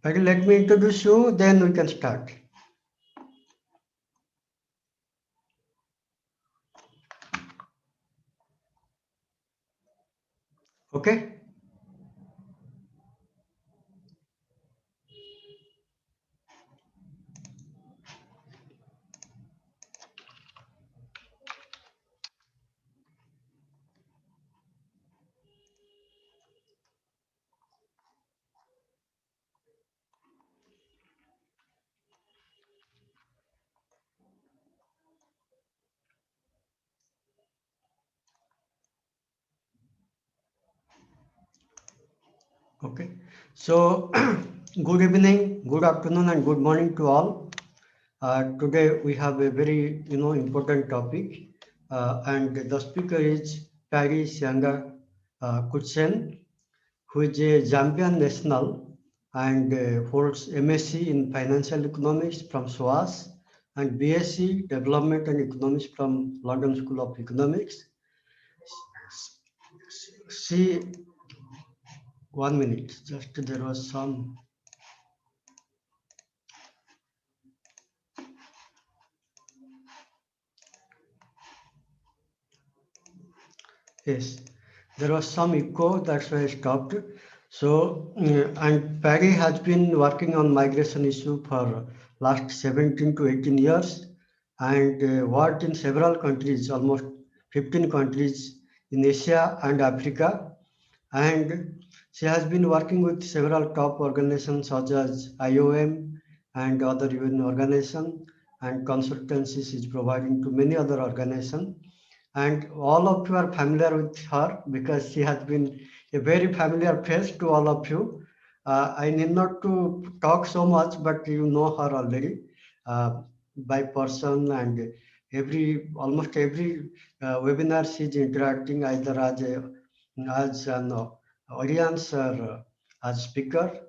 Okay, let me introduce you, then we can start. Okay. Okay. So, good evening, good afternoon, and good morning to all. Today we have a very important topic, and the speaker is Paris Yanga Kutsen, who is a Zambian national and holds MSc in Financial Economics from SOAS and BSc Development and Economics from London School of Economics. She, 1 minute, just there was some. Yes, there was some echo, that's why I stopped. So, and Paddy has been working on migration issue for last 17 to 18 years and worked in several countries, almost 15 countries in Asia and Africa. And she has been working with several top organizations such as IOM and other UN organizations, and consultancies is providing to many other organizations, and all of you are familiar with her because she has been a very familiar face to all of you. I need not to talk so much, but you know her already uh, by person, and almost every webinar she is interacting either as an audience or as speaker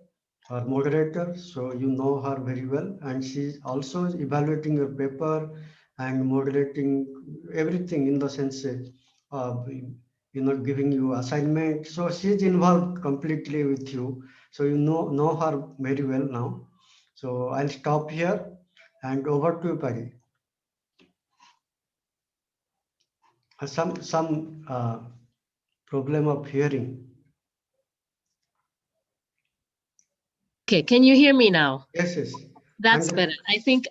or moderator. So you know her very well, and she's also evaluating your paper and moderating everything in the sense giving you assignment. So she's involved completely with you, so you know her very well now. So I'll stop here and over to you, Pari. Some problem of hearing. Okay, can you hear me now? Yes. That's better. I think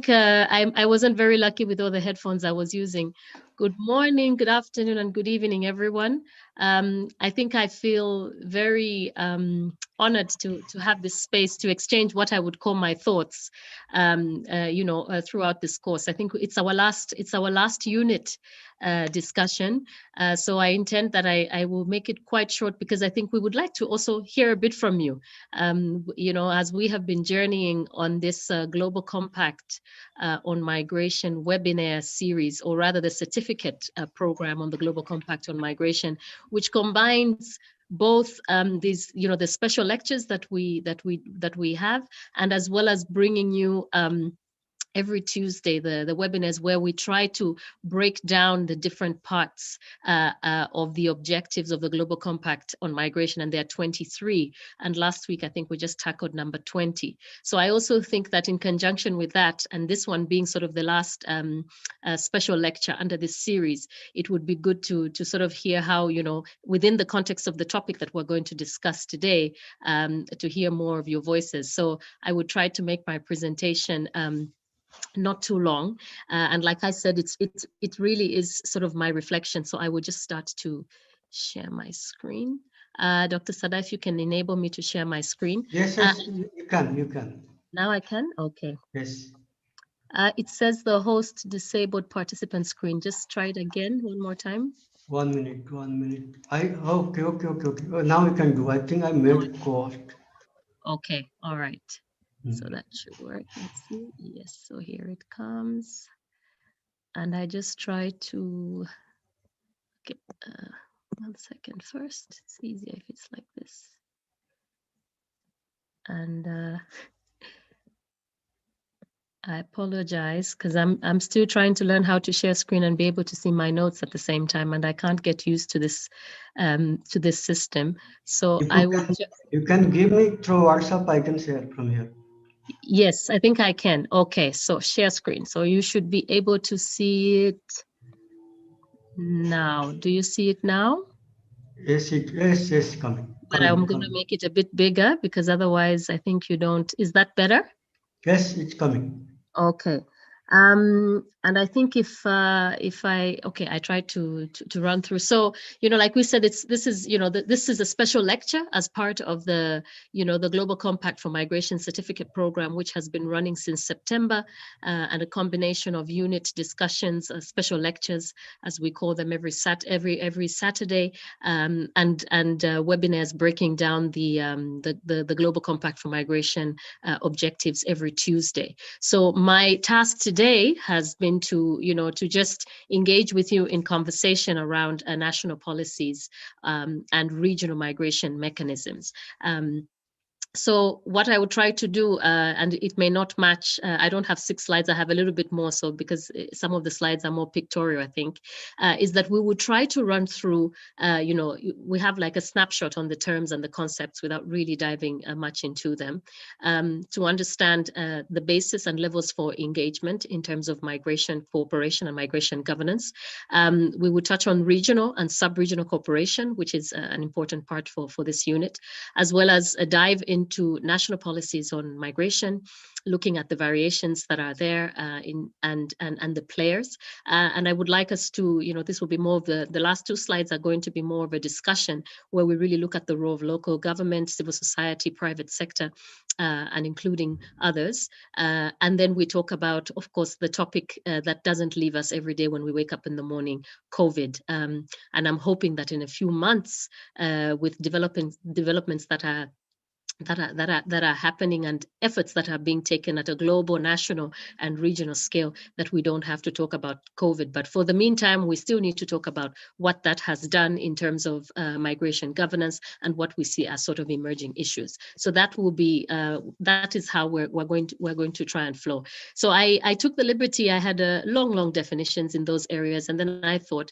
I wasn't very lucky with all the headphones I was using. Good morning, good afternoon, and good evening, everyone. I think I feel very honored to have this space to exchange what I would call my thoughts, throughout this course. I think it's our last unit discussion. So I intend that I will make it quite short because I think we would like to also hear a bit from you. As we have been journeying on this Global Compact on Migration webinar series, or rather the certificate program on the Global Compact on Migration, which combines both the special lectures that we have, and as well as bringing you every Tuesday, the webinars where we try to break down the different parts of the objectives of the Global Compact on Migration, and there are 23. And last week, I think we just tackled number 20. So I also think that in conjunction with that, and this one being sort of the last special lecture under this series, it would be good to sort of hear how, within the context of the topic that we're going to discuss today, to hear more of your voices. So I would try to make my presentation not too long, and like I said, it really is sort of my reflection. So I would just start to share my screen. Dr. Sada, if you can enable me to share my screen. Yes, you can. Now I can. Okay. Yes. It says the host disabled participant screen. Just try it again one more time. 1 minute. Okay. Now we can do. I think I made cost. Okay. All right. So that should work. Let's see. Yes. So here it comes. And I just try to get 1 second first. It's easier if it's like this. And I apologize because I'm still trying to learn how to share screen and be able to see my notes at the same time, and I can't get used to this system. So If I will. you can give me through WhatsApp, I can share from here. Yes, I think I can. Okay, so share screen. So you should be able to see it now. Do you see it now? Yes, But I'm going to coming. make it a bit bigger because otherwise I think you don't. Is that better? Yes, it's coming. Okay. And I think if I okay, I tried to run through. So, like we said, this is, this is a special lecture as part of the, the Global Compact for Migration Certificate Program, which has been running since September, and a combination of unit discussions, special lectures, as we call them, every Saturday, and webinars breaking down the Global Compact for Migration objectives every Tuesday. So my task today has been to, to just engage with you in conversation around national policies and regional migration mechanisms. So what I would try to do, and it may not match, I don't have 6 slides, I have a little bit more, so because some of the slides are more pictorial, I think, is that we would try to run through, we have like a snapshot on the terms and the concepts without really diving much into them, to understand the basis and levels for engagement in terms of migration cooperation and migration governance. We would touch on regional and sub-regional cooperation, which is an important part for this unit, as well as a dive into national policies on migration, looking at the variations that are there and the players. And I would like us to, this will be more of the last 2 slides are going to be more of a discussion where we really look at the role of local government, civil society, private sector, and including others. And then we talk about, of course, the topic that doesn't leave us every day when we wake up in the morning, COVID. And I'm hoping that in a few months, with developments that are happening and efforts that are being taken at a global, national, and regional scale, that we don't have to talk about COVID. But for the meantime, we still need to talk about what that has done in terms of migration governance and what we see as sort of emerging issues. So that will be that is how we're going to try and flow. So I took the liberty. I had long definitions in those areas, and then I thought,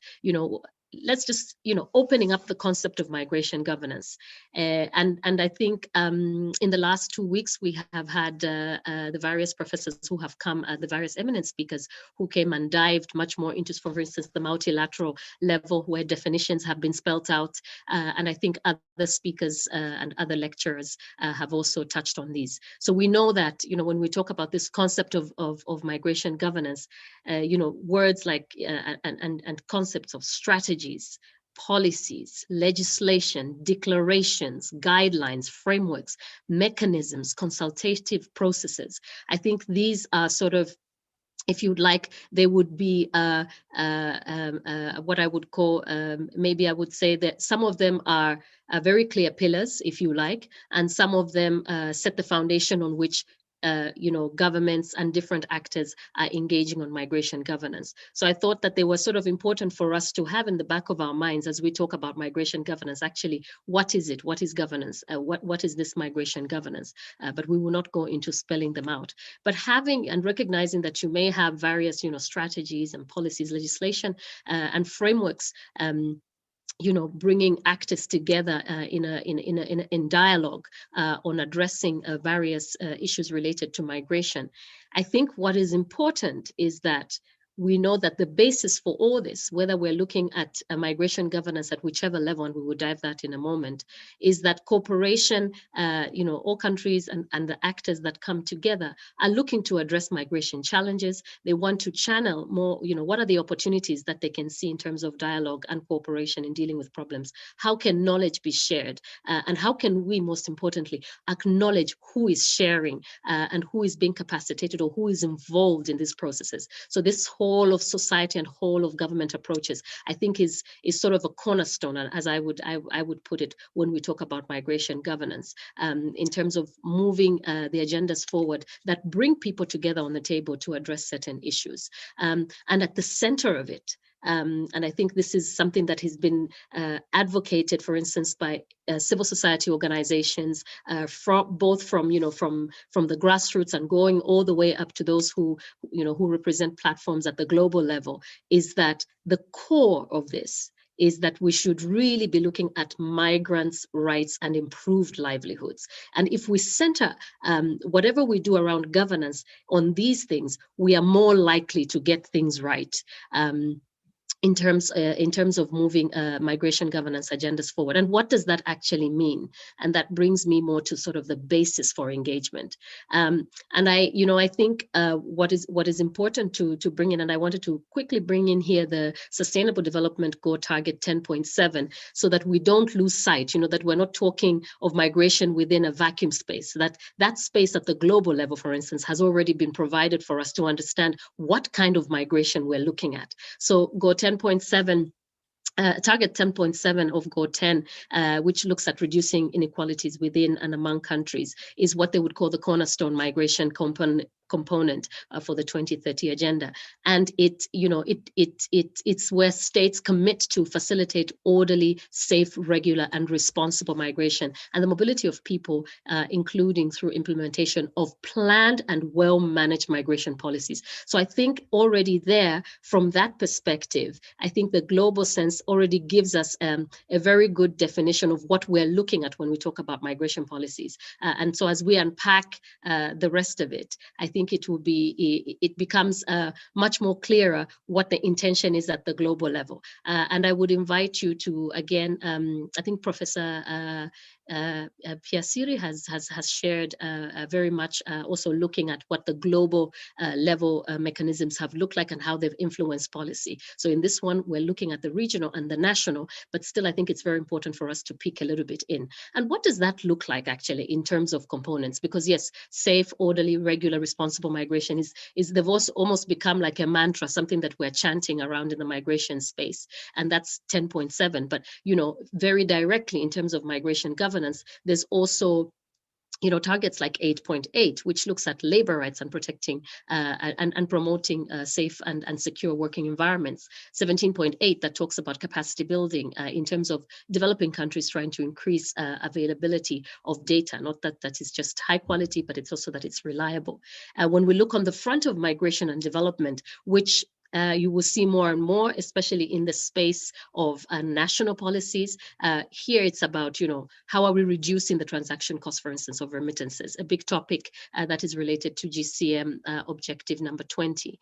let's just, opening up the concept of migration governance. And I think in the last 2 weeks, we have had the various professors who have come, the various eminent speakers who came and dived much more into, for instance, the multilateral level where definitions have been spelt out. And I think other speakers and other lecturers have also touched on these. So we know that, when we talk about this concept of migration governance, words like and concepts of strategies, policies, legislation, declarations, guidelines, frameworks, mechanisms, consultative processes. I think these are sort of, if you'd like, they would be what I would call, maybe I would say that some of them are very clear pillars, if you like, and some of them set the foundation on which governments and different actors are engaging on migration governance. So I thought that they were sort of important for us to have in the back of our minds as we talk about migration governance. Actually, what is it? What is governance? What is this migration governance? But we will not go into spelling them out. But having and recognizing that you may have various, strategies and policies, legislation, and frameworks, bringing actors together in dialogue on addressing various issues related to migration. I think what is important is that we know that the basis for all this, whether we're looking at migration governance at whichever level, and we will dive that in a moment, is that cooperation, all countries and the actors that come together are looking to address migration challenges. They want to channel more, what are the opportunities that they can see in terms of dialogue and cooperation in dealing with problems? How can knowledge be shared? And how can we, most importantly, acknowledge who is sharing and who is being capacitated or who is involved in these processes? So this whole of society and whole of government approaches, I think is sort of a cornerstone, as I would put it, when we talk about migration governance, in terms of moving the agendas forward that bring people together on the table to address certain issues. And at the center of it, And I think this is something that has been advocated, for instance, by civil society organizations, both from from the grassroots and going all the way up to those who who represent platforms at the global level, is that the core of this is that we should really be looking at migrants' rights and improved livelihoods. And if we center whatever we do around governance on these things, we are more likely to get things right. In terms of moving migration governance agendas forward. And what does that actually mean? And that brings me more to sort of the basis for engagement. And I think what is important to bring in, and I wanted to quickly bring in here the Sustainable Development Goal Target 10.7, so that we don't lose sight, that we're not talking of migration within a vacuum space, that space at the global level, for instance, has already been provided for us to understand what kind of migration we're looking at. So Goal 10.7, target 10.7 of Goal 10, which looks at reducing inequalities within and among countries, is what they would call the cornerstone migration component for the 2030 agenda. And it's where states commit to facilitate orderly, safe, regular, and responsible migration and the mobility of people, including through implementation of planned and well-managed migration policies. So I think already there, from that perspective, I think the global sense already gives us a very good definition of what we're looking at when we talk about migration policies. And so as we unpack the rest of it, I think it becomes much more clearer what the intention is at the global level. And I would invite you to, again, I think Professor Piasiri has shared very much also looking at what the global level mechanisms have looked like and how they've influenced policy. So in this one, we're looking at the regional and the national, but still I think it's very important for us to peek a little bit in. And what does that look like actually in terms of components? Because yes, safe, orderly, regular, responsible migration is they've also almost become like a mantra, something that we're chanting around in the migration space. And that's 10.7. But, very directly in terms of migration governance, there's also targets like 8.8, which looks at labor rights and protecting and promoting safe and secure working environments. 17.8 that talks about capacity building in terms of developing countries trying to increase availability of data, not that is just high quality, but it's also that it's reliable. When we look on the front of migration and development, which you will see more and more, especially in the space of national policies. Here it's about, how are we reducing the transaction cost, for instance, of remittances, a big topic that is related to GCM objective number 20.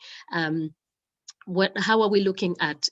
How are we looking at,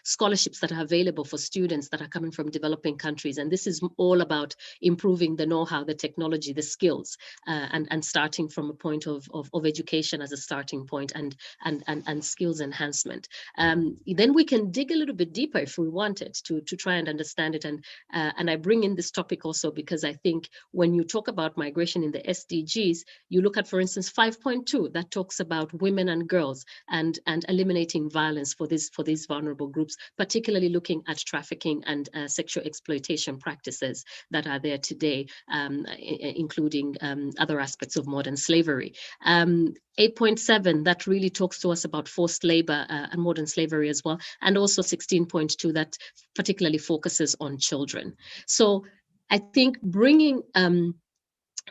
scholarships that are available for students that are coming from developing countries? And this is all about improving the know-how, the technology, the skills, and starting from a point of education as a starting point and skills enhancement. Then we can dig a little bit deeper if we wanted to try and understand it. And I bring in this topic also because I think when you talk about migration in the SDGs, you look at, for instance, 5.2 that talks about women and girls and eliminating violence for these vulnerable groups, particularly looking at trafficking and sexual exploitation practices that are there today, including other aspects of modern slavery. 8.7 that really talks to us about forced labor and modern slavery as well, and also 16.2 that particularly focuses on children. So I think bringing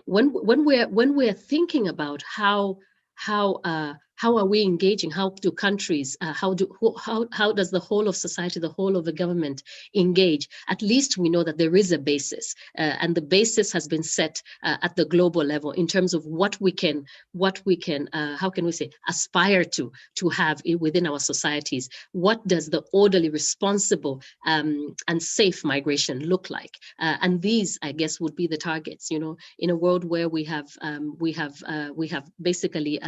when we're thinking about how are we engaging? How do countries? How does the whole of society, the whole of the government engage? At least we know that there is a basis, and the basis has been set at the global level in terms of what we can, how can we say, aspire to have within our societies. What does the orderly, responsible, and safe migration look like? And these, I guess, would be the targets. In a world where we have basically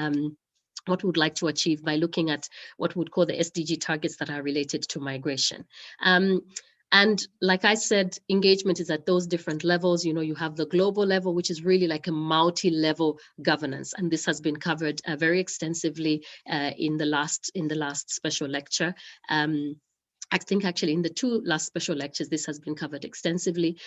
what we would like to achieve by looking at what we would call the SDG targets that are related to migration. And like I said, engagement is at those different levels. You have the global level, which is really like a multi-level governance. And this has been covered very extensively in the last special lecture. I think actually in the two last special lectures, this has been covered extensively.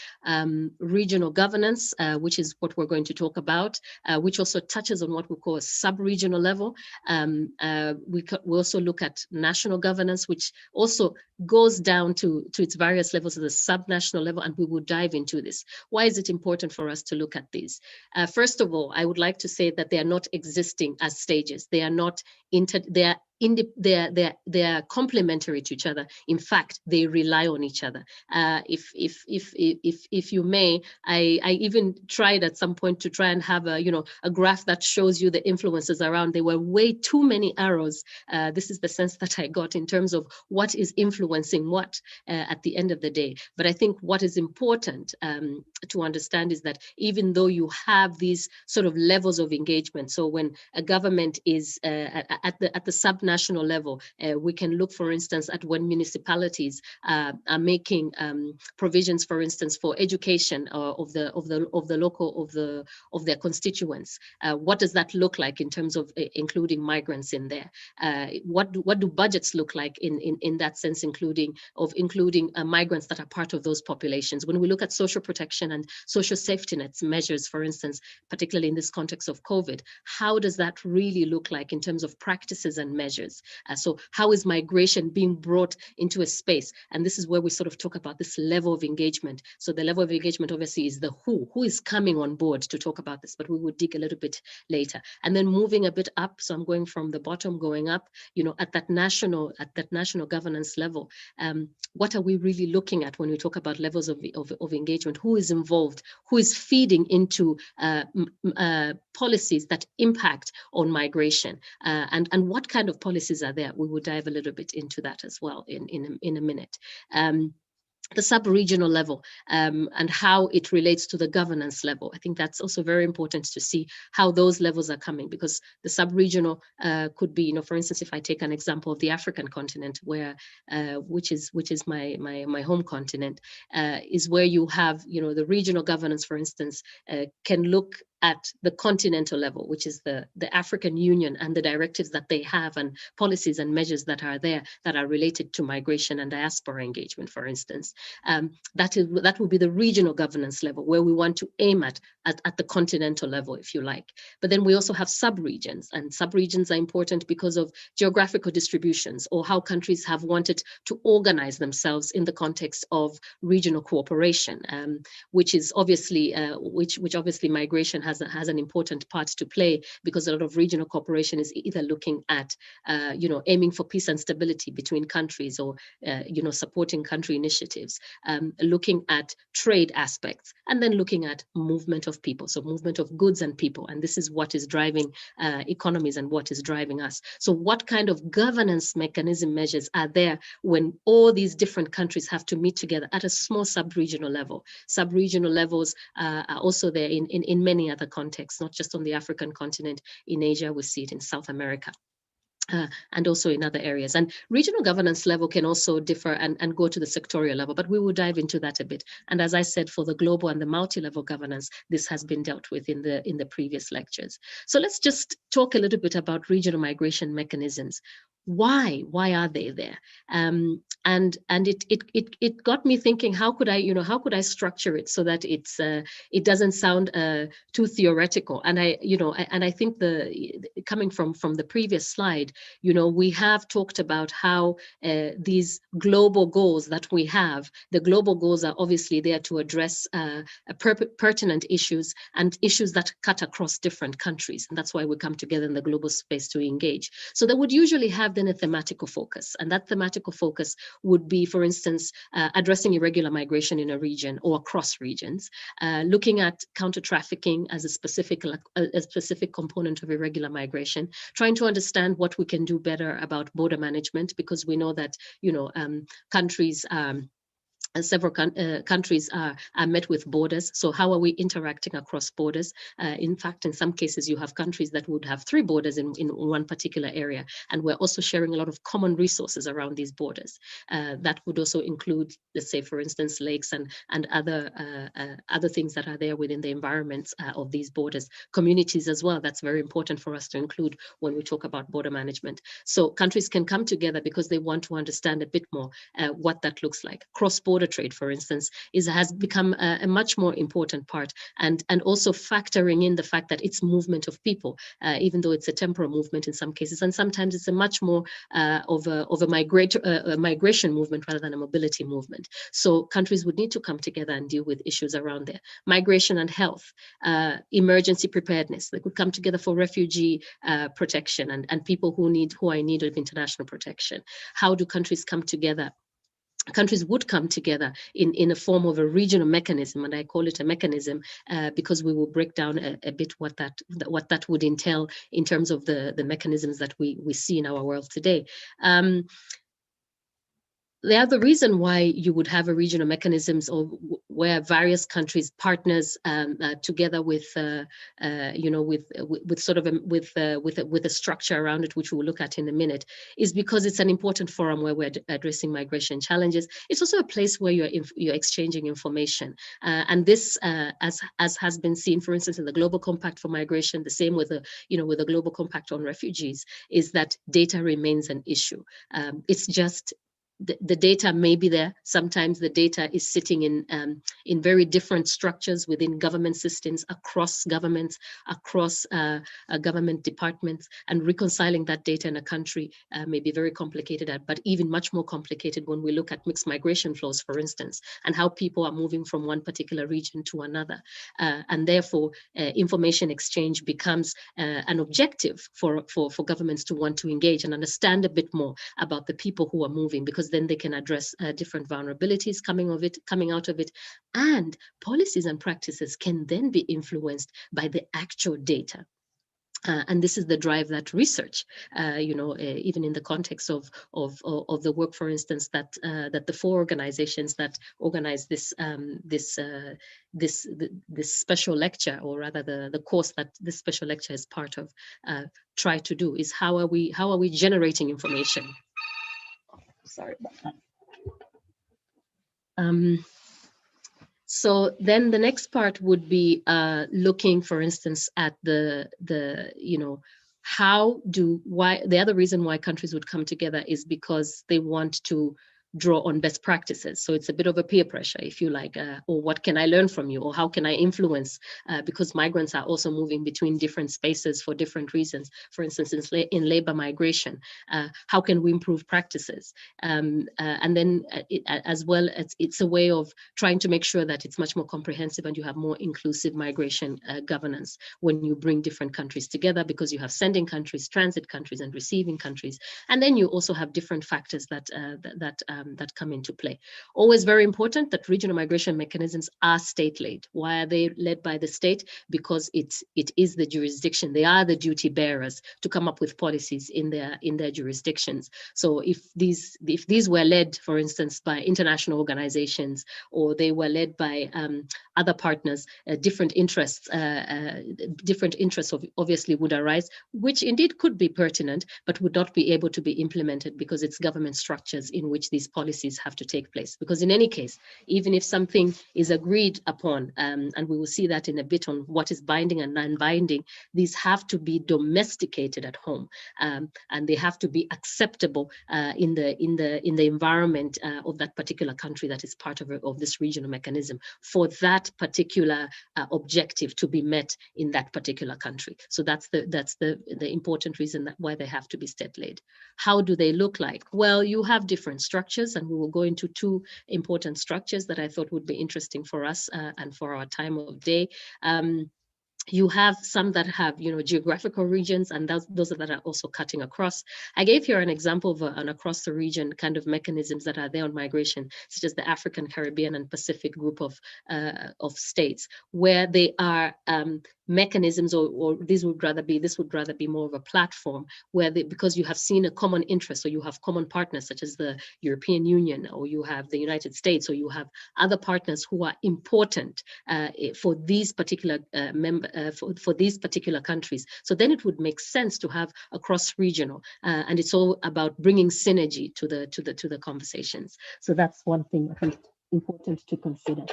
Regional governance, which is what we're going to talk about, which also touches on what we call a sub-regional level. We also look at national governance, which also goes down to its various levels at the sub-national level, and we will dive into this. Why is it important for us to look at these? First of all, I would like to say that they are not existing as stages. They are not they are complementary to each other. In fact, they rely on each other. If you may, I even tried at some point to try and have a graph that shows you the influences around. There were way too many arrows. This is the sense that I got in terms of what is influencing what at the end of the day. But I think what is important to understand is that even though you have these sort of levels of engagement, so when a government is at the subnational level, we can look, for instance, at when municipalities are making provisions, for instance, for education of their constituents. What does that look like in terms of including migrants in there? What do budgets look like in that sense, including migrants that are part of those populations? When we look at social protection and social safety nets measures, for instance, particularly in this context of COVID, how does that really look like in terms of practices and measures? So how is migration being brought into a space? And this is where we sort of talk about this level of engagement. So the level of engagement obviously is the who is coming on board to talk about this, but we will dig a little bit later. And then moving a bit up, so I'm going from the bottom going up, at that national governance level, what are we really looking at when we talk about levels of engagement? Who is involved? Who is feeding into policies that impact on migration? And what kind of policies are there? We will dive a little bit into that as well in a minute. The sub-regional level and how it relates to the governance level. I think that's also very important to see how those levels are coming, because the sub-regional could be, for instance, if I take an example of the African continent, where which is my home continent, is where you have, the regional governance, for instance, can look at the continental level, which is the African Union and the directives that they have and policies and measures that are there that are related to migration and diaspora engagement, for instance. That will be the regional governance level, where we want to aim at the continental level, if you like. But then we also have sub-regions, and sub-regions are important because of geographical distributions, or how countries have wanted to organize themselves in the context of regional cooperation, which is obviously which obviously migration has an important part to play, because a lot of regional cooperation is either looking at aiming for peace and stability between countries, or supporting country initiatives, looking at trade aspects, and then looking at movement of people, so movement of goods and people. And this is what is driving economies and what is driving us. So what kind of governance mechanism measures are there when all these different countries have to meet together at a small sub-regional level? Sub-regional levels are also there in many other contexts, not just on the African continent. In Asia, we see it in South America. And also in other areas. And regional governance level can also differ and go to the sectorial level, but we will dive into that a bit. And as I said, for the global and the multi-level governance, this has been dealt with in the previous lectures. So let's just talk a little bit about regional migration mechanisms. Why are they there? And it got me thinking, how could I structure it so that it doesn't sound too theoretical? And I think coming from the previous slide, we have talked about how these global goals that we have, the global goals are obviously there to address pertinent issues and issues that cut across different countries. And that's why we come together in the global space to engage. So they would usually have then a thematical focus. And that thematical focus would be, for instance, addressing irregular migration in a region or across regions, looking at counter-trafficking as a specific component of irregular migration, trying to understand what we can do better about border management, because we know that, countries several countries are met with borders. So how are we interacting across borders? In fact, in some cases, you have countries that would have 3 borders in one particular area. And we're also sharing a lot of common resources around these borders. That would also include, let's say, for instance, lakes and other things that are there within the environments of these borders. Communities as well, that's very important for us to include when we talk about border management. So countries can come together because they want to understand a bit more what that looks like. Cross-border trade, for instance, has become a much more important part, and also factoring in the fact that it's movement of people, even though it's a temporal movement in some cases, and sometimes it's a much more of a migration movement rather than a mobility movement. So countries would need to come together and deal with issues around there. Migration and health, emergency preparedness. They could come together for refugee protection and people who are in need of international protection. How do countries come together? Countries would come together in a form of a regional mechanism, and I call it a mechanism because we will break down a bit what that would entail in terms of the mechanisms that we see in our world today. The other reason why you would have a regional mechanisms or where various countries partners together with with sort of with a structure around it, which we'll look at in a minute, is because it's an important forum where we're addressing migration challenges. It's also a place where you're exchanging information, and this, as has been seen, for instance, in the Global Compact for Migration, the same with the Global Compact on Refugees, is that data remains an issue. It's just the data may be there. Sometimes the data is sitting in very different structures within government systems, across governments, across government departments, and reconciling that data in a country may be very complicated, but even much more complicated when we look at mixed migration flows, for instance, and how people are moving from one particular region to another. And therefore, information exchange becomes an objective for governments to want to engage and understand a bit more about the people who are moving, because then they can address different vulnerabilities coming out of it, and policies and practices can then be influenced by the actual data. And this is the drive that research, even in the context of the work, for instance, that the 4 organizations that organize this special lecture, or rather the course that this special lecture is part of, try to do, is how are we generating information. Sorry about that. So then the next part would be looking, for instance, at the the other reason why countries would come together is because they want to draw on best practices. So it's a bit of a peer pressure, if you like, or what can I learn from you, or how can I influence, because migrants are also moving between different spaces for different reasons. For instance, in labor migration, how can we improve practices? And then as well, it's a way of trying to make sure that it's much more comprehensive and you have more inclusive migration governance when you bring different countries together, because you have sending countries, transit countries, and receiving countries. And then you also have different factors that come into play. Always very important that regional migration mechanisms are state-led. Why are they led by the state? Because it is the jurisdiction. They are the duty bearers to come up with policies in their jurisdictions. So if these were led, for instance, by international organizations, or they were led by other partners, different interests obviously would arise, which indeed could be pertinent, but would not be able to be implemented because it's government structures in which these policies have to take place. Because in any case, even if something is agreed upon, and we will see that in a bit on what is binding and non-binding, these have to be domesticated at home, and they have to be acceptable in the environment of that particular country that is part of this regional mechanism, for that particular objective to be met in that particular country. So that's the important reason why they have to be state-led. How do they look like? Well, you have different structures, and we will go into 2 important structures that I thought would be interesting for us and for our time of day. You have some that have, geographical regions, and those that are also cutting across. I gave here an example of an across the region kind of mechanisms that are there on migration, such as the African, Caribbean, and Pacific group of states, where they are mechanisms, or this would rather be more of a platform where because you have seen a common interest, or you have common partners such as the European Union, or you have the United States, or you have other partners who are important for these particular for these particular countries. So then it would make sense to have a cross-regional, and it's all about bringing synergy to the conversations. So that's one thing I think important to consider.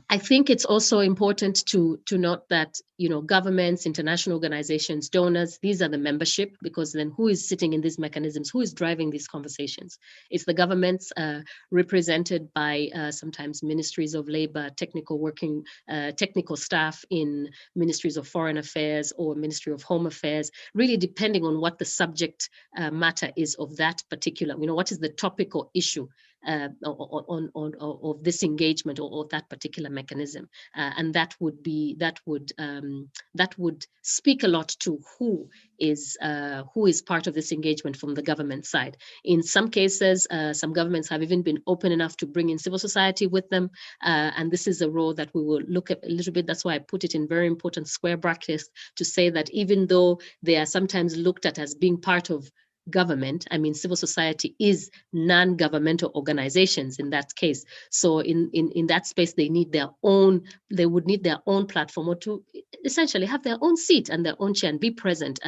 I think it's also important to note that, governments, international organizations, donors, these are the membership, because then who is sitting in these mechanisms? Who is driving these conversations? It's the governments represented by sometimes ministries of labor, technical staff in ministries of foreign affairs or Ministry of Home Affairs, really depending on what the subject matter is of that particular, what is the topic or issue of this engagement or that particular mechanism, and that would speak a lot to who is part of this engagement from the government side. In some cases, some governments have even been open enough to bring in civil society with them, and this is a role that we will look at a little bit. That's why I put it in very important square brackets to say that even though they are sometimes looked at as being part of government, I mean, civil society is non-governmental organizations in that case. So in that space, they would need their own platform, or to essentially have their own seat and their own chair and be present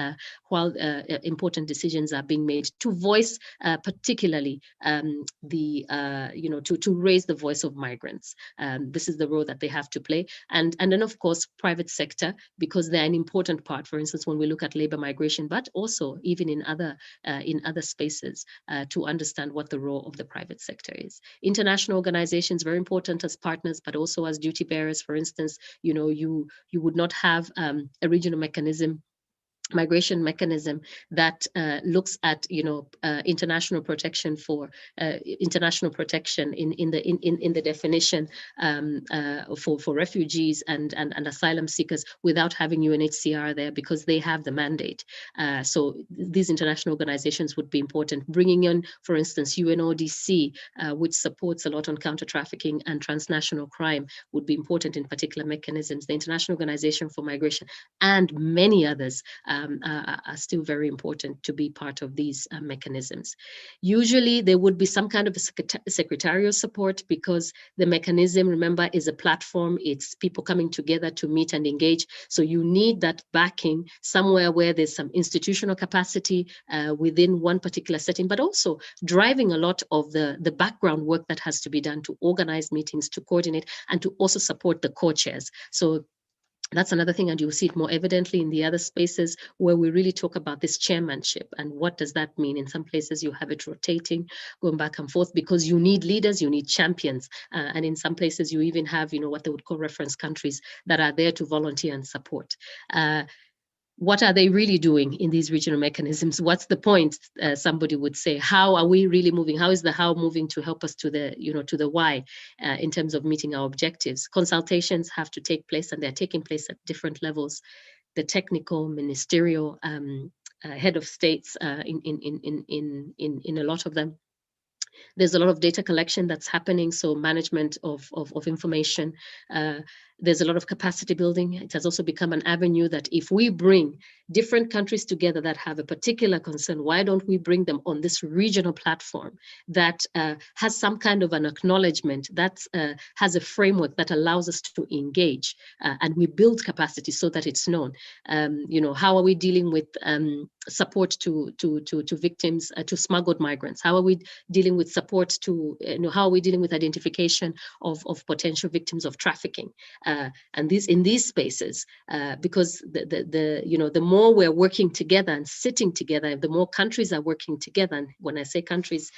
while important decisions are being made, to voice particularly to raise the voice of migrants. This is the role that they have to play. And then, of course, private sector, because they're an important part, for instance, when we look at labor migration, but also even in other spaces, to understand what the role of the private sector is. International organizations, very important as partners, but also as duty bearers. For instance, you would not have a regional migration mechanism that looks at international protection in the definition for refugees and asylum seekers without having UNHCR there, because they have the mandate. So these international organizations would be important. Bringing in, for instance, UNODC, which supports a lot on counter trafficking and transnational crime, would be important in particular mechanisms. The International Organization for Migration and many others are still very important to be part of these mechanisms. Usually there would be some kind of a secretarial support, because the mechanism, remember, is a platform. It's people coming together to meet and engage. So you need that backing somewhere where there's some institutional capacity within one particular setting, but also driving a lot of the background work that has to be done to organize meetings, to coordinate, and to also support the co-chairs. So that's another thing, and you'll see it more evidently in the other spaces where we really talk about this chairmanship and what does that mean. In some places you have it rotating, going back and forth, because you need leaders, you need champions, and in some places you even have, what they would call reference countries that are there to volunteer and support. What are they really doing in these regional mechanisms? What's the point? Somebody would say, how are we really moving? How is the how moving to help us to the why in terms of meeting our objectives? Consultations have to take place, and they're taking place at different levels. The technical, ministerial, head of states in a lot of them. There's a lot of data collection that's happening, so management of information. There's a lot of capacity building. It has also become an avenue that if we bring different countries together that have a particular concern, why don't we bring them on this regional platform that has some kind of an acknowledgement, that has a framework that allows us to engage, and we build capacity so that it's known. How are we dealing with support to victims, to smuggled migrants? How are we dealing with support to, how are we dealing with identification of potential victims of trafficking? And in these spaces, because the more we're working together and sitting together, the more countries are working together. And when I say countries,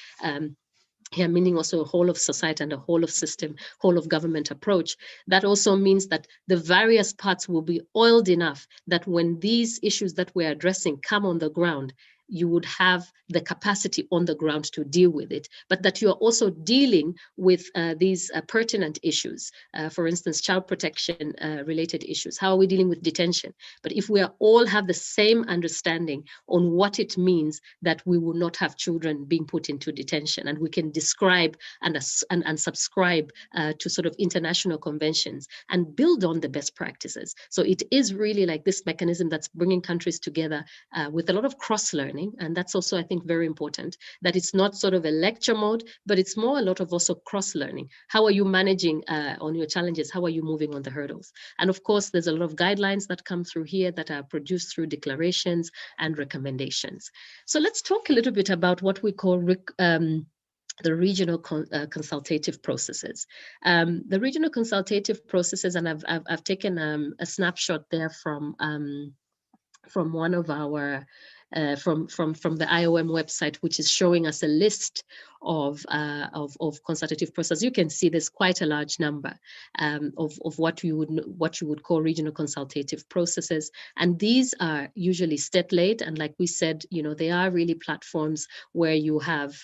here meaning also a whole of society and a whole of system, whole of government approach. That also means that the various parts will be oiled enough that when these issues that we're addressing come on the ground, you would have the capacity on the ground to deal with it, but that you are also dealing with these pertinent issues. For instance, child protection related issues. How are we dealing with detention? But if we are all have the same understanding on what it means that we will not have children being put into detention, and we can describe and subscribe to sort of international conventions and build on the best practices. So it is really like this mechanism that's bringing countries together with a lot of cross-learning. And that's also, I think, very important, that it's not sort of a lecture mode, but it's more a lot of also cross-learning. How are you managing on your challenges? How are you moving on the hurdles? And of course, there's a lot of guidelines that come through here that are produced through declarations and recommendations. So let's talk a little bit about what we call the regional consultative processes. The regional consultative processes, and I've taken a snapshot there from one of our from the IOM website, which is showing us a list of consultative processes. You can see there's quite a large number of what you would call regional consultative processes, and these are usually state-led. And like we said, they are really platforms where you have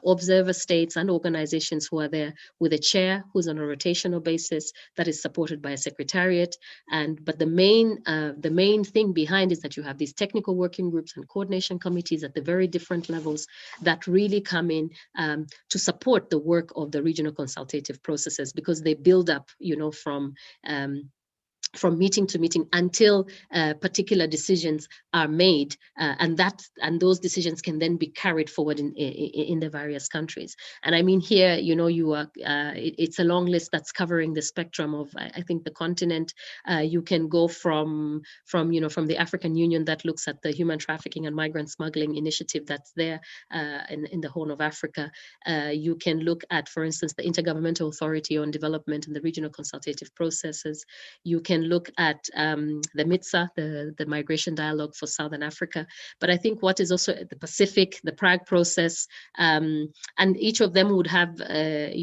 observer states and organizations who are there with a chair who's on a rotational basis that is supported by a secretariat. But the main thing behind is that you have these technical working groups and coordination committees at the very different levels that really come in to support the work of the regional consultative processes, because they build up, from meeting to meeting until particular decisions are made, and those decisions can then be carried forward in the various countries. And I mean, here, it's a long list that's covering the spectrum of, I think, the continent. You can go from the African Union, that looks at the human trafficking and migrant smuggling initiative that's there in the Horn of Africa. You can look at, for instance, the Intergovernmental Authority on Development and the regional consultative processes. You can look at the MITSA, the Migration Dialogue for Southern Africa. But I think what is also the Pacific, the Prague process, and each of them would have, a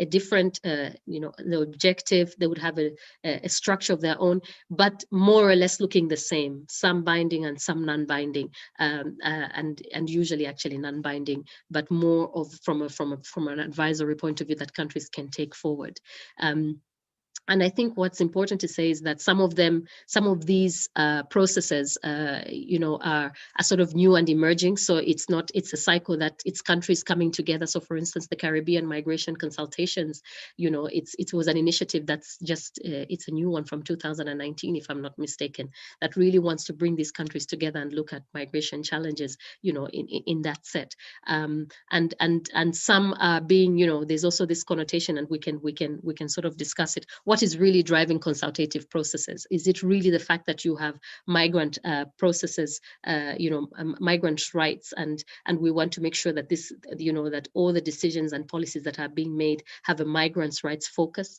different, the objective. They would have a structure of their own, but more or less looking the same. Some binding and some non-binding, and usually actually non-binding, but more of from an advisory point of view that countries can take forward. And I think what's important to say is that some of these processes, are sort of new and emerging. So it's a cycle that it's countries coming together. So for instance, the Caribbean migration consultations, it was an initiative that's just, it's a new one from 2019, if I'm not mistaken, that really wants to bring these countries together and look at migration challenges, in that set. And some are being, there's also this connotation, and we can sort of discuss it. What is really driving consultative processes? Is it really the fact that you have migrant processes, migrant rights, and we want to make sure that this, that all the decisions and policies that are being made have a migrants' rights focus,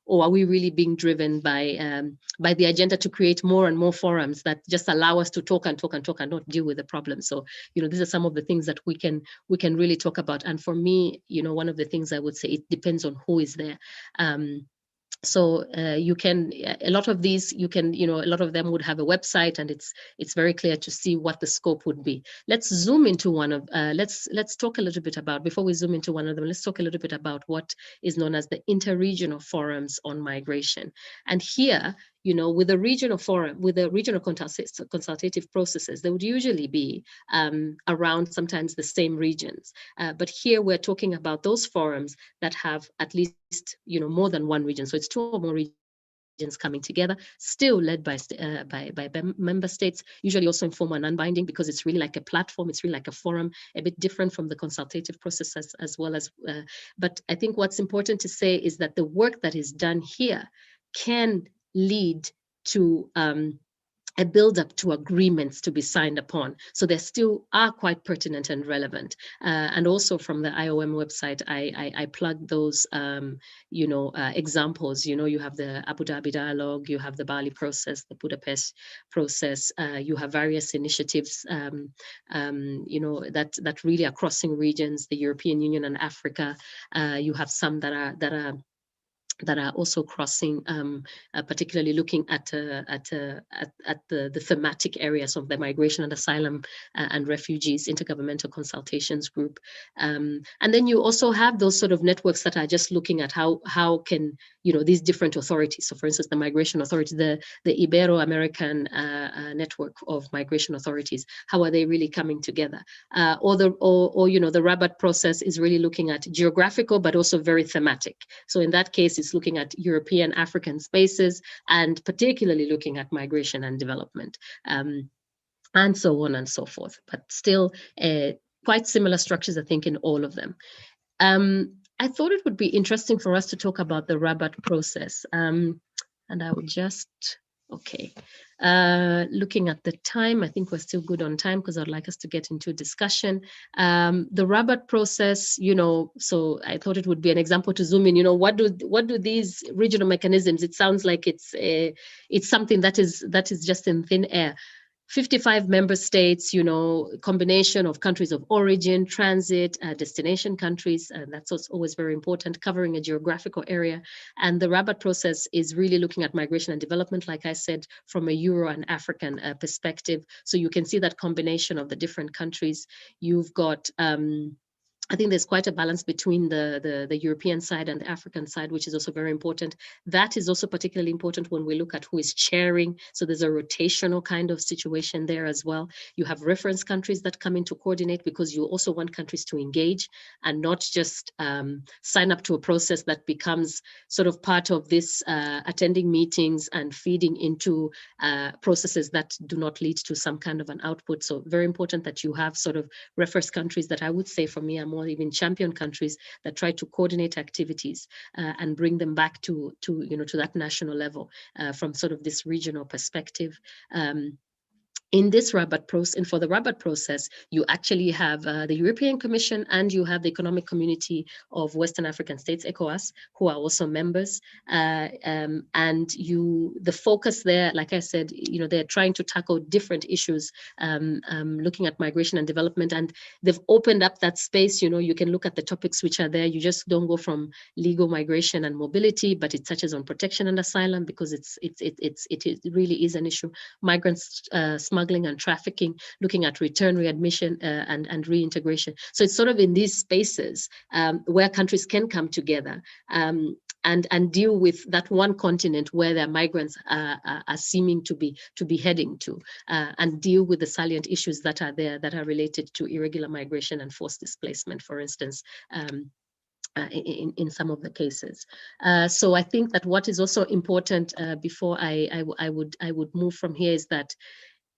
or are we really being driven by the agenda to create more and more forums that just allow us to talk and talk and talk and not deal with the problem? So, these are some of the things that we can really talk about. And for me, one of the things I would say, it depends on who is there. So you can, a lot of these, you can, a lot of them would have a website, and it's very clear to see what the scope would be. Let's zoom into one of, let's talk a little bit about, before we zoom into one of them, let's talk a little bit about what is known as the interregional forums on migration. And here, with the regional forum, with the regional consultative processes, they would usually be around sometimes the same regions. But here we're talking about those forums that have at least, more than one region. So it's two or more regions coming together, still led by member states, usually also informal and non-binding, because it's really like a platform, it's really like a forum, a bit different from the consultative processes as well as, but I think what's important to say is that the work that is done here can lead to a build-up to agreements to be signed upon. So they still are quite pertinent and relevant. And also from the IOM website, I plugged those, examples. You have the Abu Dhabi Dialogue, you have the Pali Process, the Budapest Process, you have various initiatives, that really are crossing regions, the European Union and Africa. You have some that are that are also crossing, particularly looking at the thematic areas of the migration and asylum and refugees intergovernmental consultations group. And then you also have those sort of networks that are just looking at how can, you know, these different authorities. So for instance, the migration authority, the Ibero-American network of migration authorities, how are they really coming together? Or you know, the Rabat process is really looking at geographical, but also very thematic. So in that case, it's looking at European African spaces and particularly looking at migration and development, and so on and so forth. But still, quite similar structures, I think, in all of them. I thought it would be interesting for us to talk about the Rabat process. And I would just, okay. Looking at the time, I think we're still good on time because I'd like us to get into discussion. The Rabat process, you know, so I thought it would be an example to zoom in. You know, what do these regional mechanisms? It sounds like it's something that is just in thin air. 55 member states, you know, combination of countries of origin, transit, destination countries, and that's always very important, covering a geographical area. And the Rabat process is really looking at migration and development, like I said, from a Euro and African perspective. So you can see that combination of the different countries. You've got I think there's quite a balance between the European side and the African side, which is also very important. That is also particularly important when we look at who is chairing. So there's a rotational kind of situation there as well. You have reference countries that come in to coordinate because you also want countries to engage and not just sign up to a process that becomes sort of part of this attending meetings and feeding into processes that do not lead to some kind of an output. So very important that you have sort of reference countries that I would say for me are more even champion countries that try to coordinate activities and bring them back to you know, to that national level from sort of this regional perspective. In this Rabat process, and for the Rabat process, you actually have the European Commission and you have the Economic Community of Western African States, ECOWAS, who are also members. And the focus there, like I said, you know, they're trying to tackle different issues, looking at migration and development, and they've opened up that space. You know, you can look at the topics which are there. You just don't go from legal migration and mobility, but it touches on protection and asylum because it really is an issue. Migrants smuggling and trafficking, looking at return, readmission, and reintegration. So it's sort of in these spaces where countries can come together and deal with that one continent where their migrants are seeming to be heading to, and deal with the salient issues that are there that are related to irregular migration and forced displacement, for instance. In some of the cases. So I think that what is also important before I would move from here is that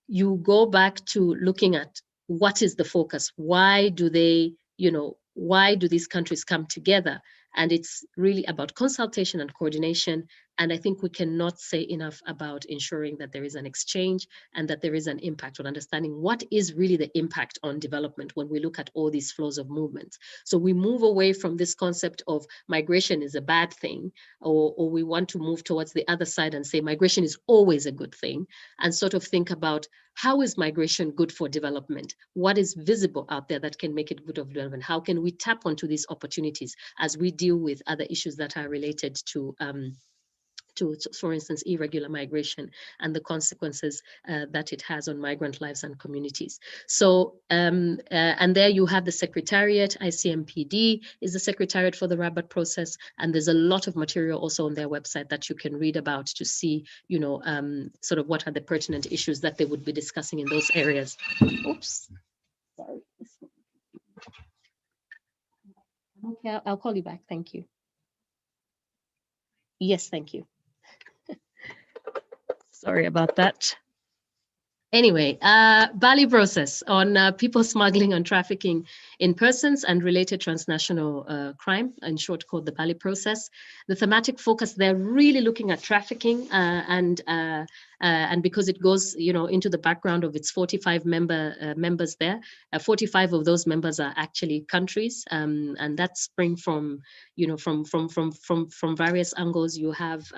you go back to looking at what is the focus? Why do they, you know, why do these countries come together? And it's really about consultation and coordination. And I think we cannot say enough about ensuring that there is an exchange and that there is an impact on understanding what is really the impact on development when we look at all these flows of movement. So we move away from this concept of migration is a bad thing, or we want to move towards the other side and say migration is always a good thing, and sort of think about how is migration good for development? What is visible out there that can make it good for development? How can we tap onto these opportunities as we deal with other issues that are related to, for instance, irregular migration and the consequences that it has on migrant lives and communities. So, and there you have the Secretariat, ICMPD is the Secretariat for the Rabat process, and there's a lot of material also on their website that you can read about to see, you know, sort of what are the pertinent issues that they would be discussing in those areas. Oops, sorry. Okay, I'll call you back, thank you. Yes, thank you. Sorry about that. Anyway, Pali Process on people smuggling and trafficking in persons and related transnational crime, in short called the Pali Process. The thematic focus, they're really looking at trafficking and because it goes, you know, into the background of its 45 members there, 45 of those members are actually countries, and that spring from, you know, from various angles. You have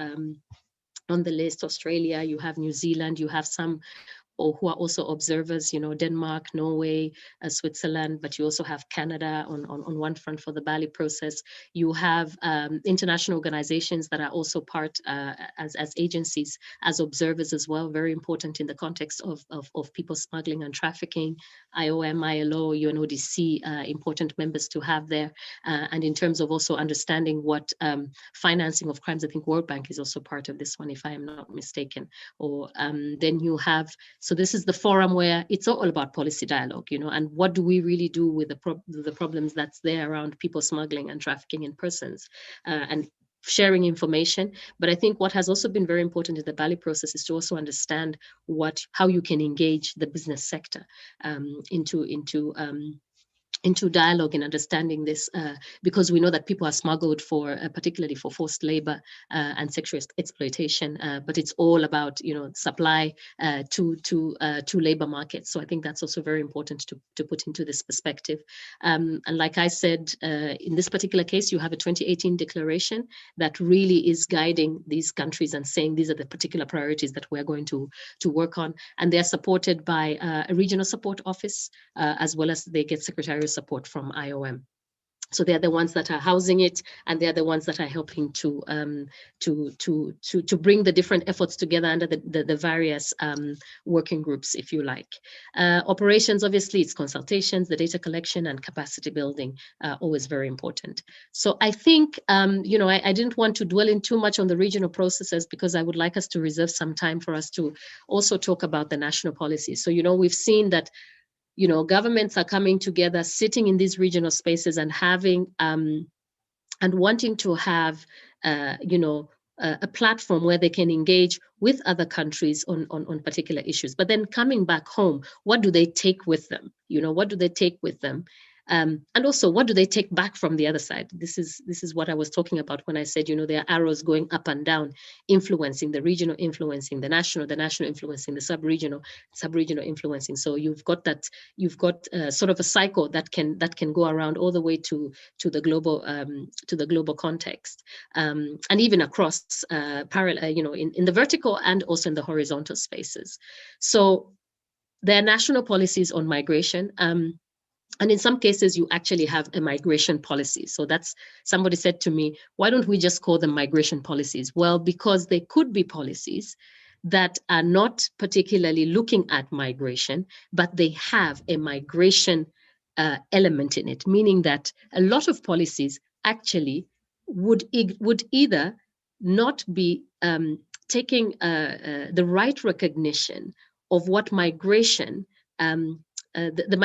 on the list Australia, you have New Zealand, you have some or who are also observers, Denmark, Norway, Switzerland, but you also have Canada on one front for the Bali process. You have international organizations that are also part as agencies, as observers as well, very important in the context of people smuggling and trafficking. IOM, ILO, UNODC, important members to have there. And in terms of also understanding what financing of crimes, I think World Bank is also part of this one, if I am not mistaken. Or then you have, so this is the forum where it's all about policy dialogue, and what do we really do with the problems that's there around people smuggling and trafficking in persons, and sharing information. But I think what has also been very important in the Bali process is to also understand how you can engage the business sector into dialogue and understanding this, because we know that people are smuggled for particularly for forced labor and sexual exploitation, but it's all about supply to labor markets. So I think that's also very important to put into this perspective. And like I said, in this particular case, you have a 2018 declaration that really is guiding these countries and saying these are the particular priorities that we're going to work on, and they're supported by a regional support office, as well as they get secretarial support from IOM. So they're the ones that are housing it, and they're the ones that are helping to bring the different efforts together under the various working groups, if you like. Operations, obviously, it's consultations, the data collection, and capacity building, always very important. So I think, I didn't want to dwell in too much on the regional processes, because I would like us to reserve some time for us to also talk about the national policies. So, we've seen that governments are coming together, sitting in these regional spaces and having and wanting to have, a platform where they can engage with other countries on particular issues. But then coming back home, what do they take with them? What do they take with them? And also, what do they take back from the other side? This is what I was talking about when I said, there are arrows going up and down, influencing the regional, influencing the national influencing the sub-regional influencing. So you've got sort of a cycle that can go around all the way to the global context, and even across parallel, in the vertical and also in the horizontal spaces. So there are national policies on migration. And in some cases, you actually have a migration policy. So somebody said to me, why don't we just call them migration policies? Well, because they could be policies that are not particularly looking at migration, but they have a migration element in it, meaning that a lot of policies actually would either not be taking the right recognition of what migration the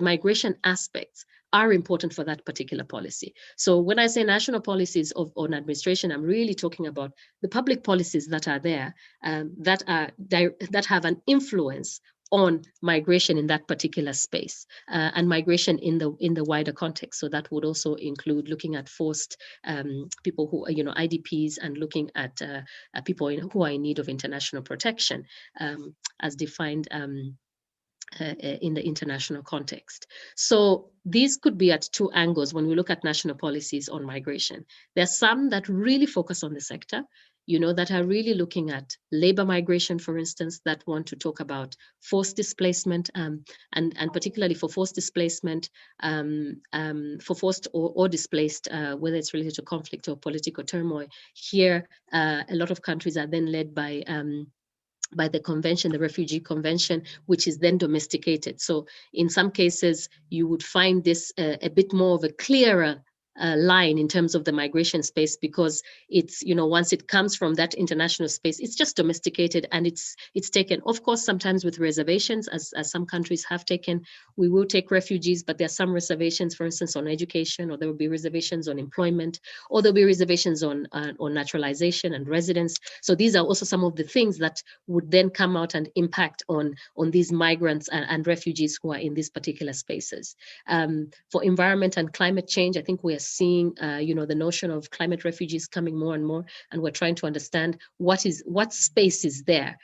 migration aspects are important for that particular policy. So when I say national policies on administration, I'm really talking about the public policies that are there, that have an influence on migration in that particular space, and migration in the wider context. So that would also include looking at forced people who are, IDPs, and looking at people who are in need of international protection, as defined in the international context. So these could be at two angles when we look at national policies on migration. There are some that really focus on the sector, that are really looking at labor migration, for instance, that want to talk about forced displacement, and particularly for forced displacement, for forced or displaced, whether it's related to conflict or political turmoil. Here, a lot of countries are then led by the convention, the Refugee Convention, which is then domesticated. So in some cases, you would find this a bit more of a clearer line in terms of the migration space, because it's, once it comes from that international space, it's just domesticated, and it's taken, of course, sometimes with reservations, as some countries have taken. We will take refugees, but there are some reservations, for instance, on education, or there will be reservations on employment, or there'll be reservations on naturalization and residence. So these are also some of the things that would then come out and impact on these migrants and refugees who are in these particular spaces. For environment and climate change, I think we are seeing, the notion of climate refugees coming more and more, and we're trying to understand what space is there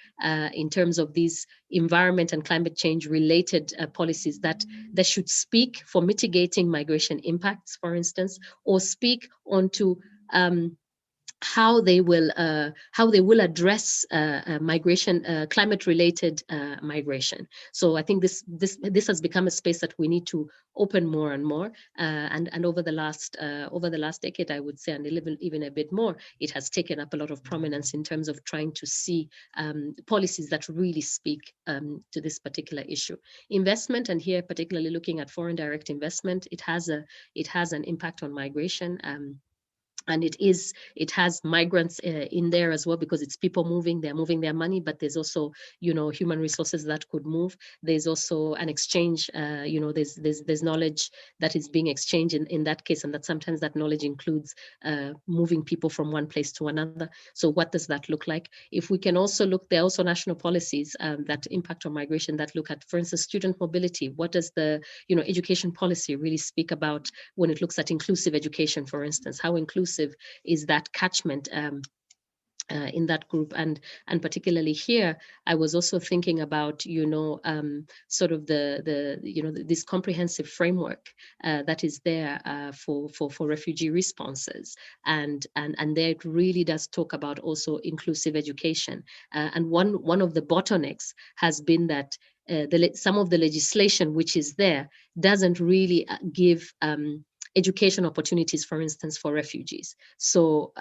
in terms of these environment and climate change related policies that should speak for mitigating migration impacts, for instance, or speak onto how they will address migration, climate-related migration. So I think this has become a space that we need to open more and more. And over the last decade, I would say, and even a bit more, it has taken up a lot of prominence in terms of trying to see policies that really speak to this particular issue. Investment, and here particularly looking at foreign direct investment, it has an impact on migration. And it has migrants in there as well, because it's people moving, they're moving their money, but there's also, human resources that could move. There's also an exchange, there's knowledge that is being exchanged in that case, and that sometimes that knowledge includes moving people from one place to another. So what does that look like? If we can also look, there are also national policies that impact on migration that look at, for instance, student mobility. What does the, education policy really speak about when it looks at inclusive education, for instance? How inclusive is that catchment in that group? And particularly here, I was also thinking about, sort of this comprehensive framework that is there for refugee responses, and there it really does talk about also inclusive education. And one of the bottlenecks has been that some of the legislation which is there doesn't really give education opportunities, for instance, for refugees. So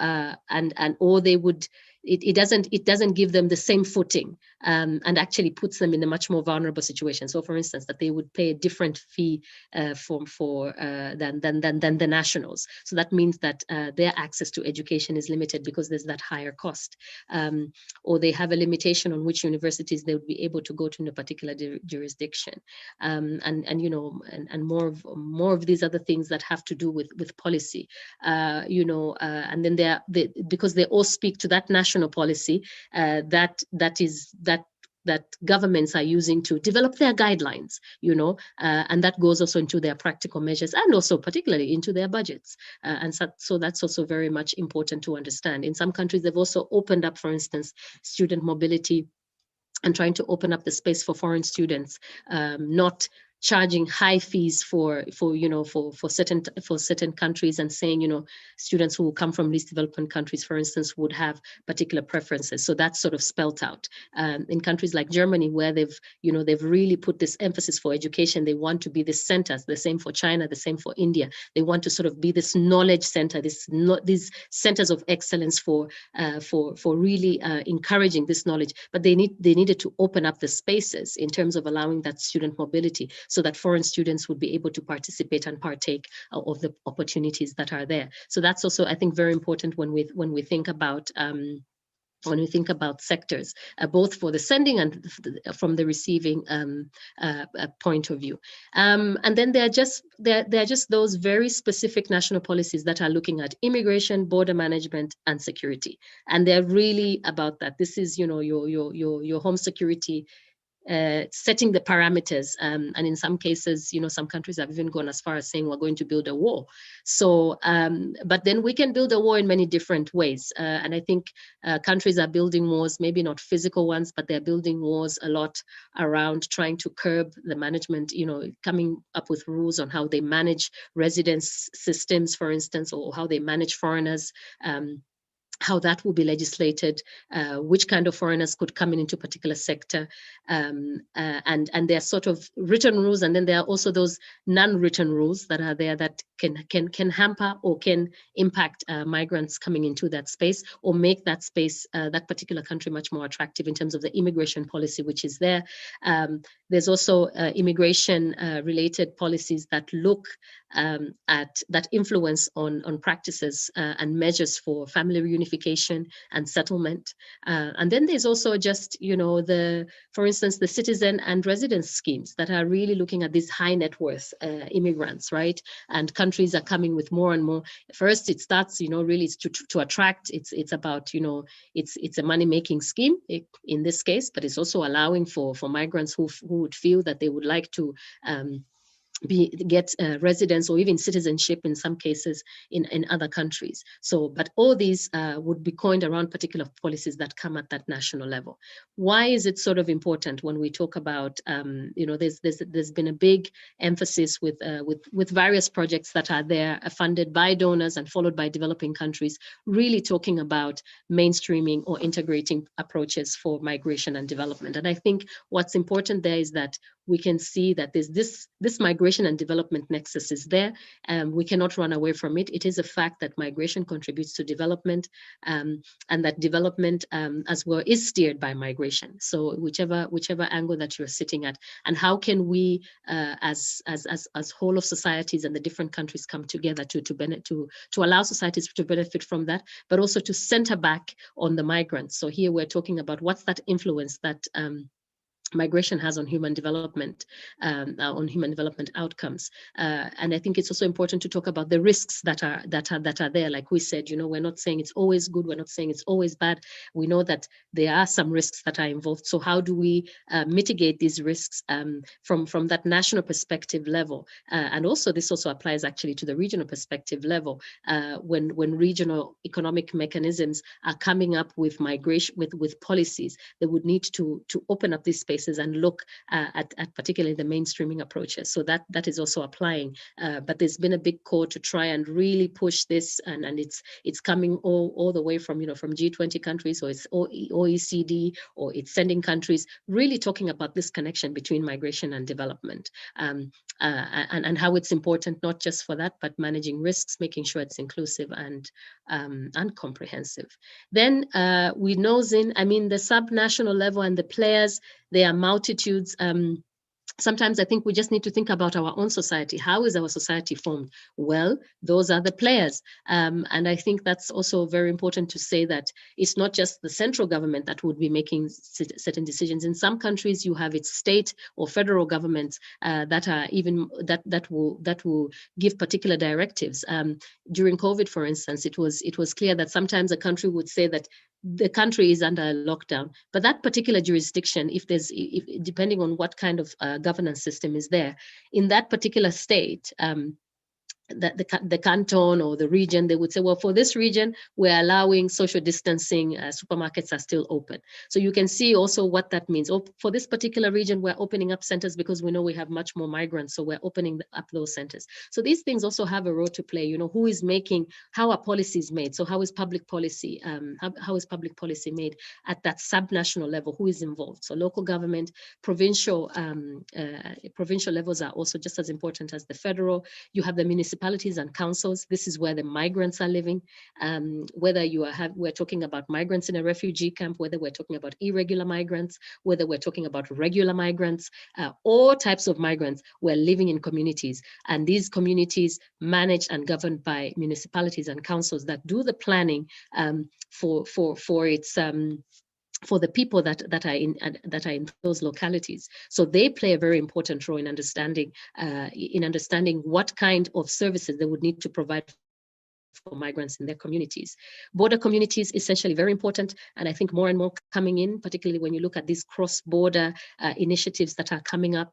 or they would, it doesn't give them the same footing, and actually puts them in a much more vulnerable situation. So, for instance, that they would pay a different fee than the nationals. So that means that their access to education is limited because there's that higher cost, or they have a limitation on which universities they would be able to go to in a particular jurisdiction, and more of these other things that have to do with policy, and then because they all speak to that national policy that governments are using to develop their guidelines, and that goes also into their practical measures, and also particularly into their budgets. And so that's also very much important to understand. In some countries, they've also opened up, for instance, student mobility, and trying to open up the space for foreign students, not charging high fees for certain countries, and saying, students who come from least developing countries, for instance, would have particular preferences. So that's sort of spelt out. In countries like Germany, where they've really put this emphasis for education, they want to be the centers. The same for China, the same for India. They want to sort of be this knowledge center, these centers of excellence for really encouraging this knowledge. But they needed to open up the spaces in terms of allowing that student mobility, so that foreign students would be able to participate and partake of the opportunities that are there. So that's also, I think, very important when we think about sectors, both for the sending and from the receiving point of view. And then there are just those very specific national policies that are looking at immigration, border management, and security. And they're really about that. This is, your home security, setting the parameters, and in some cases, some countries have even gone as far as saying we're going to build a wall. So, but then we can build a wall in many different ways, and I think countries are building walls, maybe not physical ones, but they're building walls a lot around trying to curb the management, coming up with rules on how they manage residence systems, for instance, or how they manage foreigners. How that will be legislated, which kind of foreigners could come into a particular sector, and there are sort of written rules, and then there are also those non-written rules that are there that can hamper or can impact migrants coming into that space, or make that space, that particular country, much more attractive in terms of the immigration policy which is there. There's also immigration related policies that look at that influence on practices and measures for family reunification and settlement. And then there's also just, for instance, the citizen and residence schemes that are really looking at these high net worth immigrants, right? And countries are coming with more and more. First, it starts, really to attract. It's about, it's a money making scheme in this case, but it's also allowing for migrants who would feel that they would like to get residence or even citizenship in some cases in other countries. So, but all these would be coined around particular policies that come at that national level. Why is it sort of important when we talk about, there's been a big emphasis with various projects that are there, funded by donors and followed by developing countries, really talking about mainstreaming or integrating approaches for migration and development. And I think what's important there is that we can see that there's this migration and development nexus is there. We cannot run away from it. It is a fact that migration contributes to development, and that development as well is steered by migration. So whichever angle that you're sitting at, and how can we as whole of societies and the different countries come together to allow societies to benefit from that, but also to center back on the migrants. So here we're talking about what's that influence that migration has on human development outcomes, and I think it's also important to talk about the risks that are there. Like we said, we're not saying it's always good, we're not saying it's always bad. We know that there are some risks that are involved. So how do we mitigate these risks from that national perspective level? And also this also applies actually to the regional perspective level, when regional economic mechanisms are coming up with migration with policies, they would need to open up these spaces and look at particularly the mainstreaming approaches. So that is also applying. But there's been a big call to try and really push this, and it's coming all the way from G20 countries, or it's OECD, or it's sending countries, really talking about this connection between migration and development, and how it's important not just for that, but managing risks, making sure it's inclusive and comprehensive. Then we nose in, the subnational level and the players. There are multitudes. Sometimes I think we just need to think about our own society. How is our society formed? Well, those are the players. And I think that's also very important to say that it's not just the central government that would be making certain decisions. In some countries, you have its state or federal governments that are even that will give particular directives. During COVID, for instance, it was clear that sometimes a country would say that the country is under a lockdown, but that particular jurisdiction, if depending on what kind of governance system is there in that particular state, that the canton or the region, they would say, well, for this region, we're allowing social distancing, supermarkets are still open. So you can see also what that means. Oh, for this particular region, we're opening up centers because we know we have much more migrants, so we're opening up those centers. So these things also have a role to play. Who is making, how are policies made? So how is public policy, how is public policy made at that subnational level? Who is involved? So local government, provincial levels are also just as important as the federal. You have the municipalities and councils. This is where the migrants are living. Whether we're talking about migrants in a refugee camp, whether we're talking about irregular migrants, whether we're talking about regular migrants, all types of migrants, we're living in communities. And these communities managed and governed by municipalities and councils that do the planning for the people that are in those localities. So they play a very important role in understanding what kind of services they would need to provide for migrants in their communities. Border communities, essentially very important, and I think more and more coming in, particularly when you look at these cross-border initiatives that are coming up,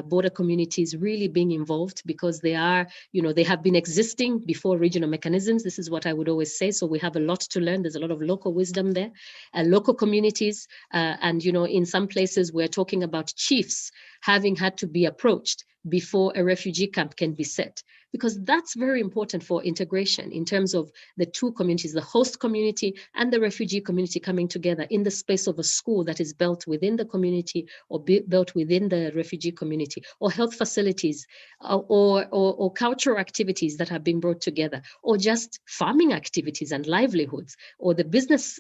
border communities really being involved, because they are, they have been existing before regional mechanisms. This is what I would always say. So we have a lot to learn. There's a lot of local wisdom there, local communities, and in some places we're talking about chiefs having had to be approached before a refugee camp can be set, because that's very important for integration in terms of the two communities, the host community and the refugee community coming together in the space of a school that is built within the community or built within the refugee community, or health facilities, or cultural activities that are being brought together, or just farming activities and livelihoods, or the business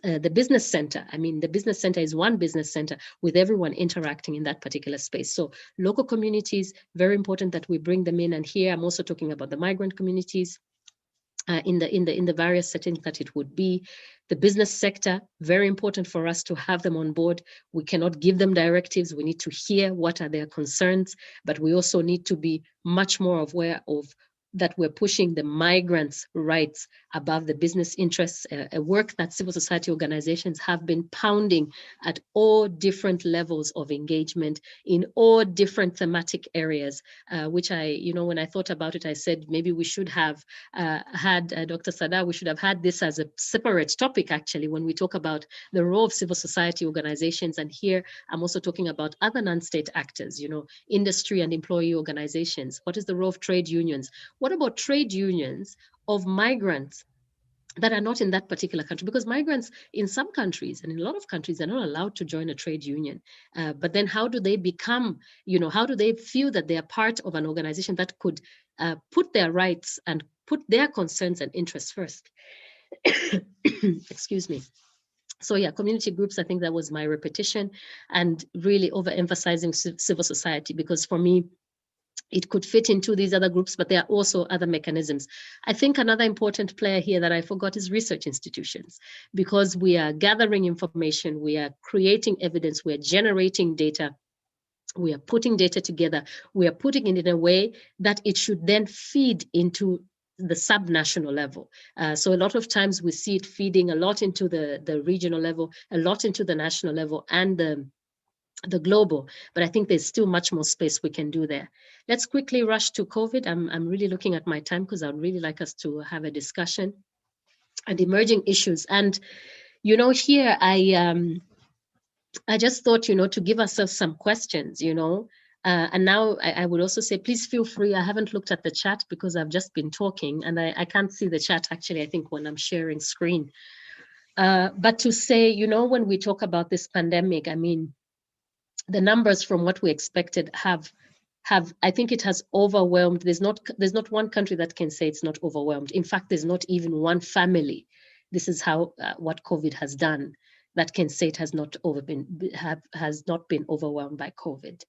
center. The business center is one business center with everyone interacting in that particular space. So local communities, very important that we bring them in. And here I'm also talking about the migrant communities in the various settings that it would be. The business sector, very important for us to have them on board. We cannot give them directives. We need to hear what are their concerns, but we also need to be much more aware of that we're pushing the migrants' rights above the business interests, a work that civil society organizations have been pounding at all different levels of engagement in all different thematic areas, which when I thought about it, I said maybe we should have had Dr. Sada, we should have had this as a separate topic, actually, when we talk about the role of civil society organizations. And here I'm also talking about other non-state actors, industry and employee organizations. What is the role of trade unions? What about trade unions of migrants that are not in that particular country? Because migrants in some countries and in a lot of countries are not allowed to join a trade union. But then how do they become, how do they feel that they are part of an organization that could put their rights and put their concerns and interests first? Excuse me. So yeah, community groups, I think that was my repetition, and really overemphasizing civil society, because for me, it could fit into these other groups, but there are also other mechanisms. I think another important player here that I forgot is research institutions, because we are gathering information, we are creating evidence, we are generating data, we are putting data together, we are putting it in a way that it should then feed into the subnational level. So a lot of times we see it feeding a lot into the regional level, a lot into the national level, and the global, but I think there's still much more space we can do there. Let's quickly rush to COVID. I'm really looking at my time because I'd really like us to have a discussion and emerging issues. And here I just thought to give ourselves some questions. And now I would also say, please feel free. I haven't looked at the chat because I've just been talking, and I can't see the chat actually, I think, when I'm sharing screen. But to say, when we talk about this pandemic, I mean, the numbers from what we expected have I think it has overwhelmed. There's not one country that can say it's not overwhelmed. In fact, there's not even one family. This is how what COVID has done, that can say it has not been overwhelmed by COVID.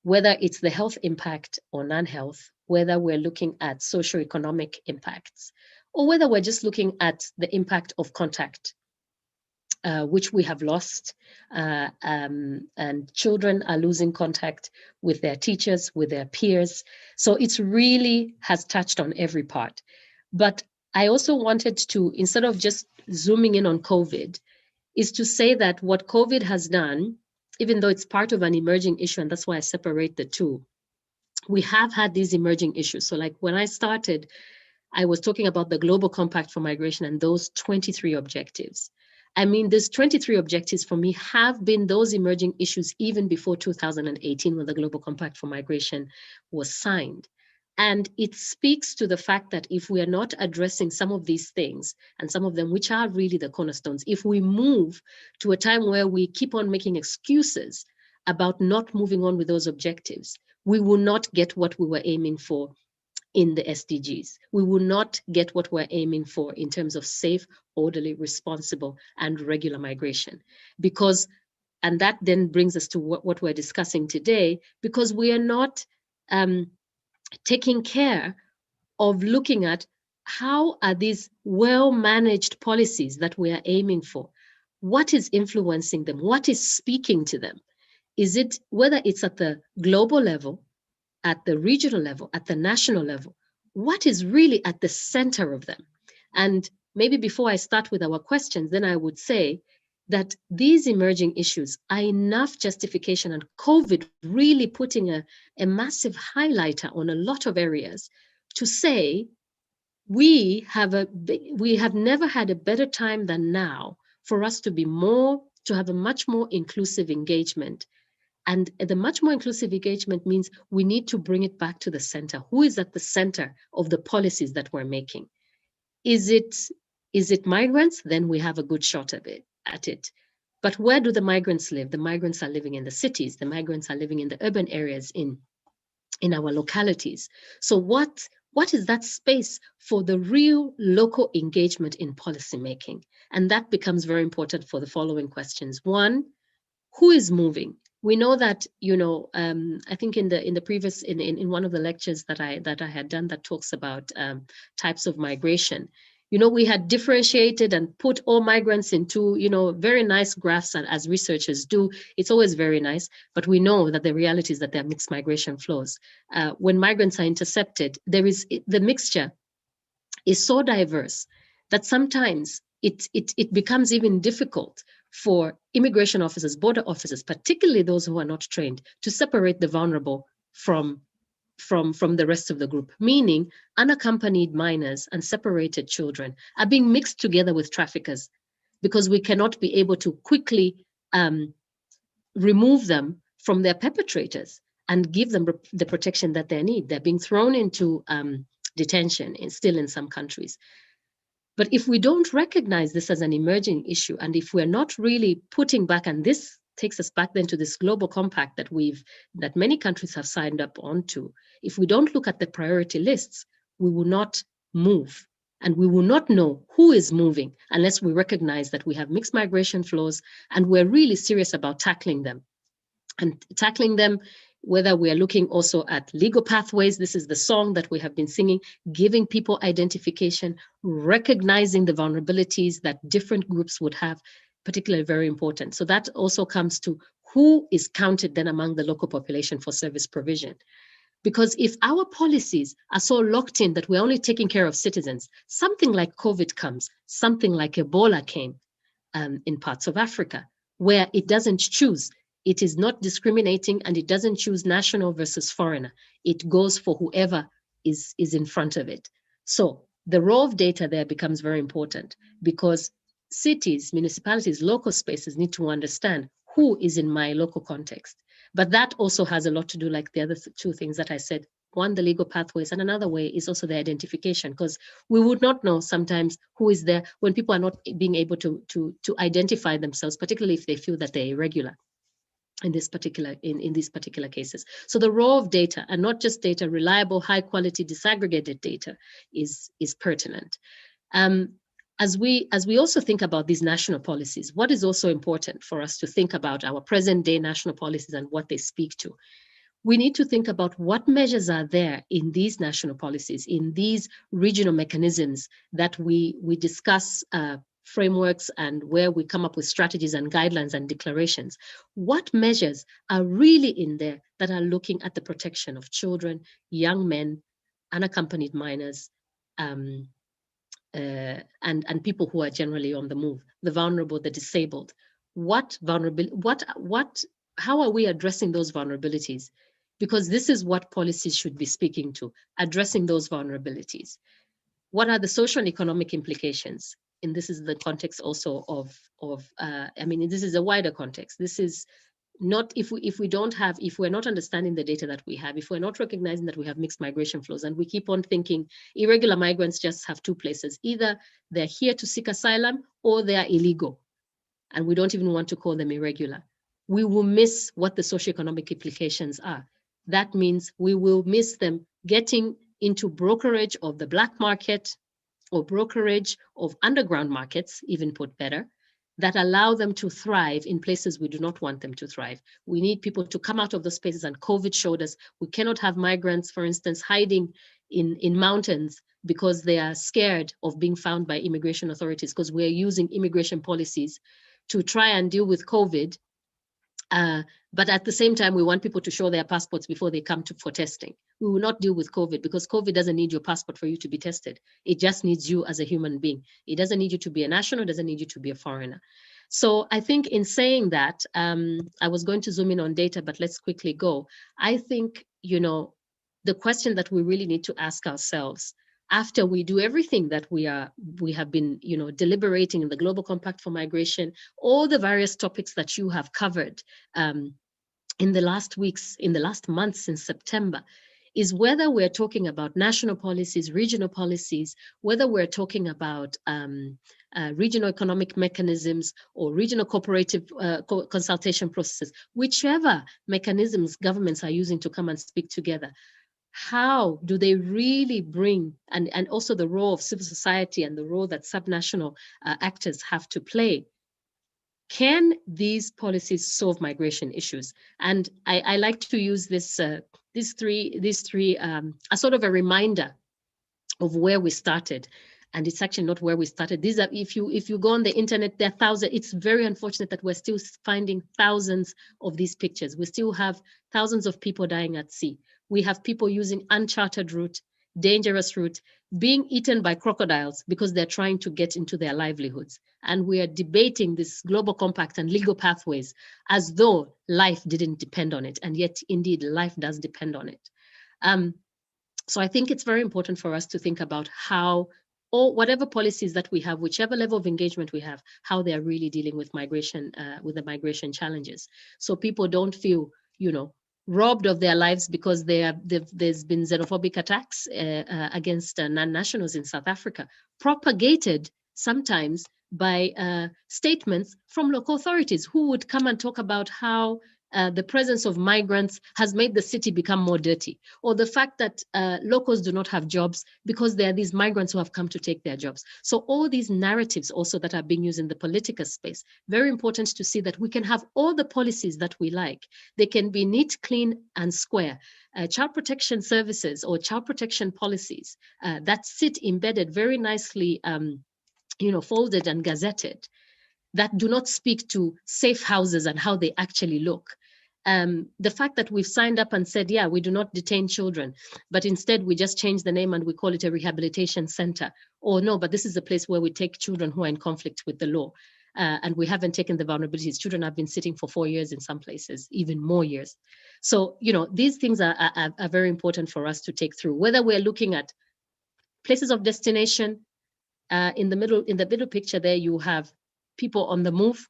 Whether it's the health impact or non-health, whether we're looking at socioeconomic impacts, or whether we're just looking at the impact of contact, which we have lost, and children are losing contact with their teachers, with their peers. So it's really has touched on every part. But I also wanted to, instead of just zooming in on COVID, is to say that what COVID has done, even though it's part of an emerging issue, and that's why I separate the two, we have had these emerging issues. So like when I started, I was talking about the Global Compact for Migration and those 23 objectives. I mean, these 23 objectives for me have been those emerging issues even before 2018, when the Global Compact for Migration was signed. And it speaks to the fact that if we are not addressing some of these things, and some of them which are really the cornerstones, if we move to a time where we keep on making excuses about not moving on with those objectives, we will not get what we were aiming for in the SDGs. We will not get what we're aiming for in terms of safe, orderly, responsible, and regular migration. Because, and that then brings us to what we're discussing today, because we are not taking care of looking at how are these well-managed policies that we are aiming for, what is influencing them, what is speaking to them? Is it, whether it's at the global level, at the regional level, at the national level, what is really at the center of them? And maybe before I start with our questions, then I would say that these emerging issues are enough justification, and COVID really putting a massive highlighter on a lot of areas to say we have never had a better time than now for us to have a much more inclusive engagement. And the much more inclusive engagement means we need to bring it back to the center. Who is at the center of the policies that we're making? Is it migrants? Then we have a good shot at it. But where do the migrants live? The migrants are living in the cities. The migrants are living in the urban areas in our localities. So what is that space for the real local engagement in policymaking? And that becomes very important for the following questions. One, who is moving? We know that, I think in the previous, in one of the lectures that I had done that talks about types of migration, We had differentiated and put all migrants into, very nice graphs, and as researchers do, it's always very nice, but we know that the reality is that there are mixed migration flows. When migrants are intercepted, the mixture is so diverse that sometimes it becomes even difficult for immigration officers, border officers, particularly those who are not trained, to separate the vulnerable from the rest of the group, meaning unaccompanied minors and separated children are being mixed together with traffickers because we cannot be able to quickly remove them from their perpetrators and give them the protection that they need. They're being thrown into detention still in some countries. But if we don't recognize this as an emerging issue, and if we're not really putting back, and this takes us back then to this global compact that many countries have signed up onto, if we don't look at the priority lists, we will not move. And we will not know who is moving unless we recognize that we have mixed migration flows and we're really serious about tackling them. And tackling them, whether we are looking also at legal pathways, this is the song that we have been singing, giving people identification, recognizing the vulnerabilities that different groups would have, particularly very important. So that also comes to who is counted then among the local population for service provision. Because if our policies are so locked in that we're only taking care of citizens, something like COVID comes, something like Ebola came in parts of Africa, where it doesn't choose. It is not discriminating, and it doesn't choose national versus foreigner. It goes for whoever is in front of it. So the role of data there becomes very important, because cities, municipalities, local spaces need to understand who is in my local context. But that also has a lot to do, like the other two things that I said. One, the legal pathways, and another way is also the identification, because we would not know sometimes who is there when people are not being able to identify themselves, particularly if they feel that they're irregular in these particular cases. So the role of data, and not just data, reliable, high quality, disaggregated data is pertinent. As we also think about these national policies, what is also important for us to think about our present day national policies and what they speak to? We need to think about what measures are there in these national policies, in these regional mechanisms that we discuss frameworks and where we come up with strategies and guidelines and declarations. What measures are really in there that are looking at the protection of children, young men, unaccompanied minors, and people who are generally on the move, the vulnerable, the disabled? How are we addressing those vulnerabilities? Because this is what policies should be speaking to, addressing those vulnerabilities. What are the social and economic implications? And this is the context also of this is a wider context. This is not, if we're not understanding the data that we have, if we're not recognizing that we have mixed migration flows, and we keep on thinking irregular migrants just have two places: either they're here to seek asylum or they are illegal, and we don't even want to call them irregular, we will miss what the socioeconomic implications are. That means we will miss them getting into brokerage of the black market or brokerage of underground markets, even put better, that allow them to thrive in places we do not want them to thrive. We need people to come out of those spaces, and COVID showed us we cannot have migrants, for instance, hiding in mountains because they are scared of being found by immigration authorities, because we're using immigration policies to try and deal with COVID. But at the same time, we want people to show their passports before they come for testing. We will not deal with COVID, because COVID doesn't need your passport for you to be tested. It just needs you as a human being. It doesn't need you to be a national, it doesn't need you to be a foreigner. So I think in saying that, I was going to zoom in on data, but let's quickly go. I think, the question that we really need to ask ourselves after we do everything that we have been, deliberating in the Global Compact for Migration, all the various topics that you have covered in the last weeks, in the last months since September, is whether we're talking about national policies, regional policies, whether we're talking about regional economic mechanisms or regional cooperative consultation processes, whichever mechanisms governments are using to come and speak together. How do they really bring, and also the role of civil society and the role that subnational actors have to play? Can these policies solve migration issues? And I like to use these three a sort of a reminder of where we started. and it's actually not where we started. These are, if you go on the internet, there are thousands. It's very unfortunate that we're still finding thousands of these pictures. We still have thousands of people dying at sea. We have people using uncharted route, dangerous route, being eaten by crocodiles because they're trying to get into their livelihoods. And we are debating this global compact and legal pathways as though life didn't depend on it. And yet, indeed, life does depend on it. So I think it's very important for us to think about how, or whatever policies that we have, whichever level of engagement we have, how they are really dealing with migration, with the migration challenges. So people don't feel, robbed of their lives because there's been xenophobic attacks against non-nationals in South Africa, propagated sometimes by statements from local authorities who would come and talk about how the presence of migrants has made the city become more dirty, or the fact that locals do not have jobs because there are these migrants who have come to take their jobs. So all these narratives also that are being used in the political space, very important to see that we can have all the policies that we like. They can be neat, clean, and square. Child protection services or child protection policies that sit embedded very nicely, folded and gazetted, that do not speak to safe houses and how they actually look. The fact that we've signed up and said, yeah, we do not detain children, but instead we just change the name and we call it a rehabilitation center. Or no, but this is a place where we take children who are in conflict with the law. And we haven't taken the vulnerabilities. Children have been sitting for 4 years in some places, even more years. So, these things are very important for us to take through, whether we're looking at places of destination. In the middle picture there, you have people on the move,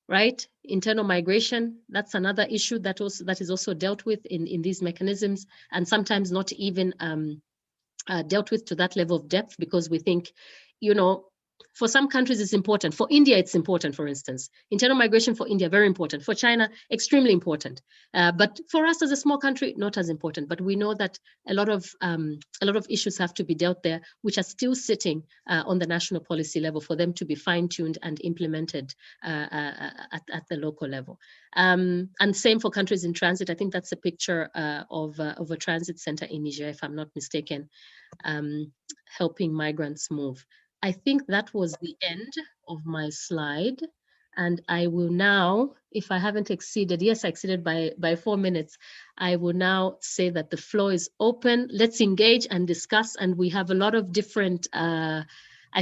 right? Internal migration, that's another issue that is also dealt with in these mechanisms, and sometimes not even dealt with to that level of depth, because we think, for some countries it's important. For India, it's important, for instance. Internal migration for India, very important. For China, extremely important. But for us as a small country, not as important. But we know that a lot of issues have to be dealt there, which are still sitting on the national policy level for them to be fine-tuned and implemented at the local level. And same for countries in transit. I think that's a picture of a transit center in Niger, if I'm not mistaken, helping migrants move. I think that was the end of my slide. And I will now, if I haven't exceeded, yes, I exceeded by 4 minutes. I will now say that the floor is open. Let's engage and discuss. And we have a lot of different, I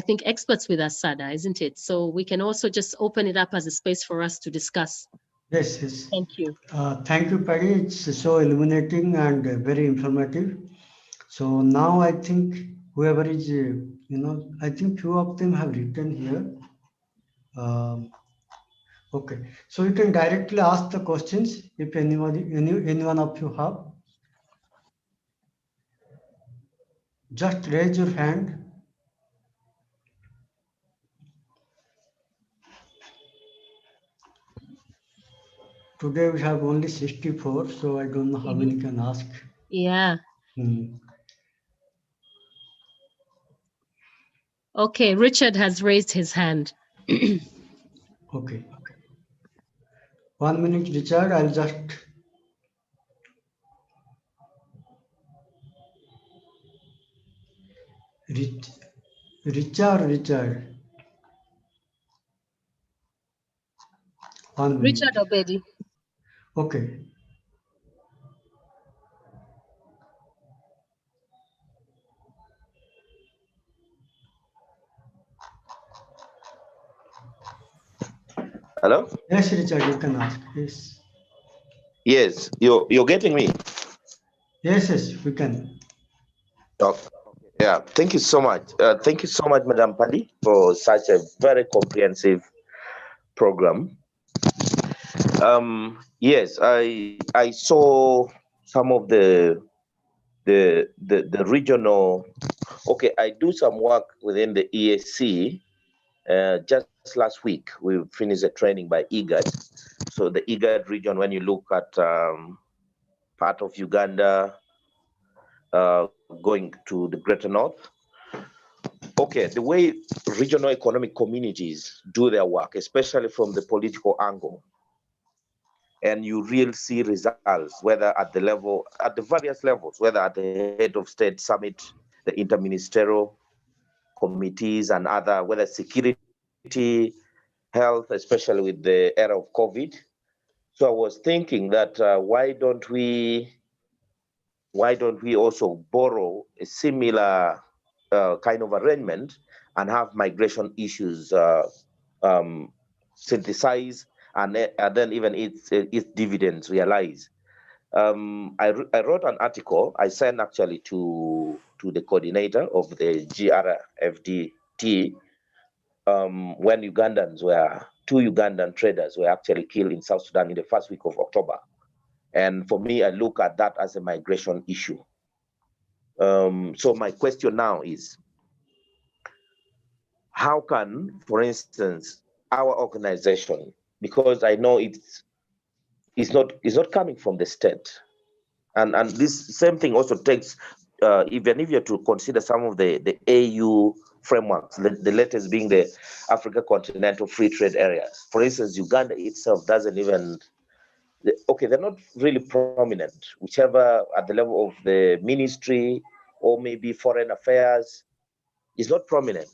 think, experts with us, Sada, isn't it? So we can also just open it up as a space for us to discuss. Yes, yes. Thank you. Thank you, Peggy. It's so illuminating and very informative. So now I think whoever is, I think few of them have written here. Okay, so you can directly ask the questions if anyone of you have. Just raise your hand. Today we have only 64, so I don't know how many can ask. Yeah. Hmm. Okay, Richard has raised his hand. Okay. 1 minute, Richard. I'll just. Richard. 1 minute. Richard Obedi. Okay. Hello? Yes, Richard, you can ask. Yes. Yes, you're getting me. Yes, we can. Okay. Yeah, thank you so much. Thank you so much, Madam Pali, for such a very comprehensive program. Yes, I saw some of the regional. Okay, I do some work within the EAC. Just last week, we finished a training by IGAD. So the IGAD region, when you look at part of Uganda, going to the Greater North. Okay, the way regional economic communities do their work, especially from the political angle, and you really see results, whether at the various levels, whether at the head of state summit, the interministerial committees and other, whether security, health, especially with the era of COVID. So I was thinking that why don't we also borrow a similar kind of arrangement and have migration issues synthesized and then even its dividends realized. I wrote an article I sent actually to the coordinator of the GRFDT when two Ugandan traders were actually killed in South Sudan in the first week of October. And for me, I look at that as a migration issue. So my question now is, how can, for instance, our organization, because I know it's not coming from the state, and this same thing also takes, even if you're to consider some of the AU frameworks, the latest being the Africa Continental Free Trade Areas. For instance, Uganda itself doesn't even, okay, they're not really prominent, whichever at the level of the ministry or maybe foreign affairs, is not prominent.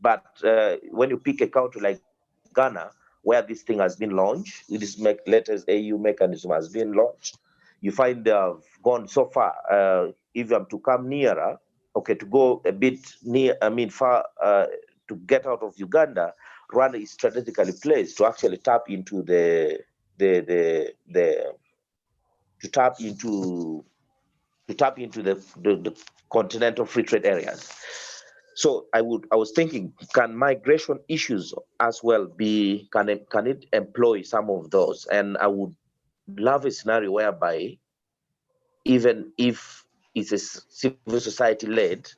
But when you pick a country like Ghana, where this thing has been launched, this latest AU mechanism has been launched, you find they have gone so far. If I'm to come nearer, okay, to go a bit near, far, to get out of Uganda, Rwanda is strategically placed to actually tap into the continental free trade areas. So I was thinking, can migration issues as well can it employ some of those? And I would love a scenario whereby, even if it's a civil society led,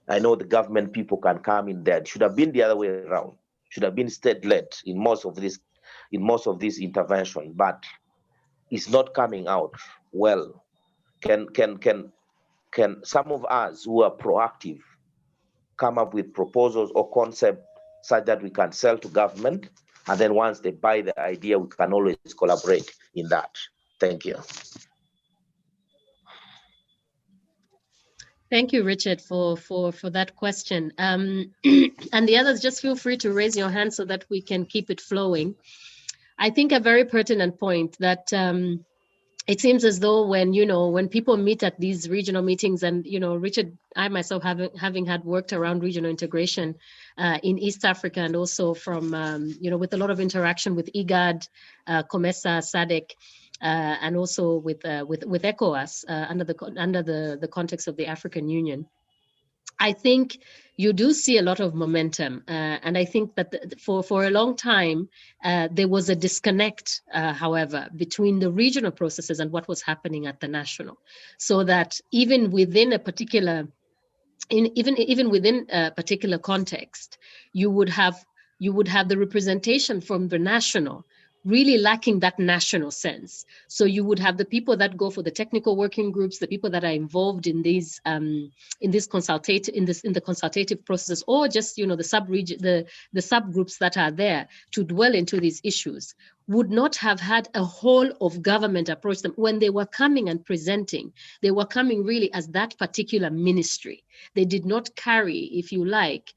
I know the government people can come in there. It should have been the other way around. Should have been state led in most of this intervention, but it's not coming out well. Can some of us who are proactive come up with proposals or concepts such that we can sell to government, and then once they buy the idea, we can always collaborate in that. Thank you. Thank you, Richard, for that question. And the others, just feel free to raise your hand so that we can keep it flowing. I think a very pertinent point that it seems as though when people meet at these regional meetings, and Richard, I myself having had worked around regional integration in East Africa, and also from with a lot of interaction with IGAD, COMESA, SADC, and also with ECOWAS under the context of the African Union. I think you do see a lot of momentum, and I think that for a long time there was a disconnect, however, between the regional processes and what was happening at the national, so that even within a particular context, you would have the representation from the national really lacking that national sense. So you would have the people that go for the technical working groups, the people that are involved in these in the consultative processes, or just the subgroups that are there to dwell into these issues, would not have had a whole of government approach them. When they were coming and presenting, they were coming really as that particular ministry. They did not carry, if you like,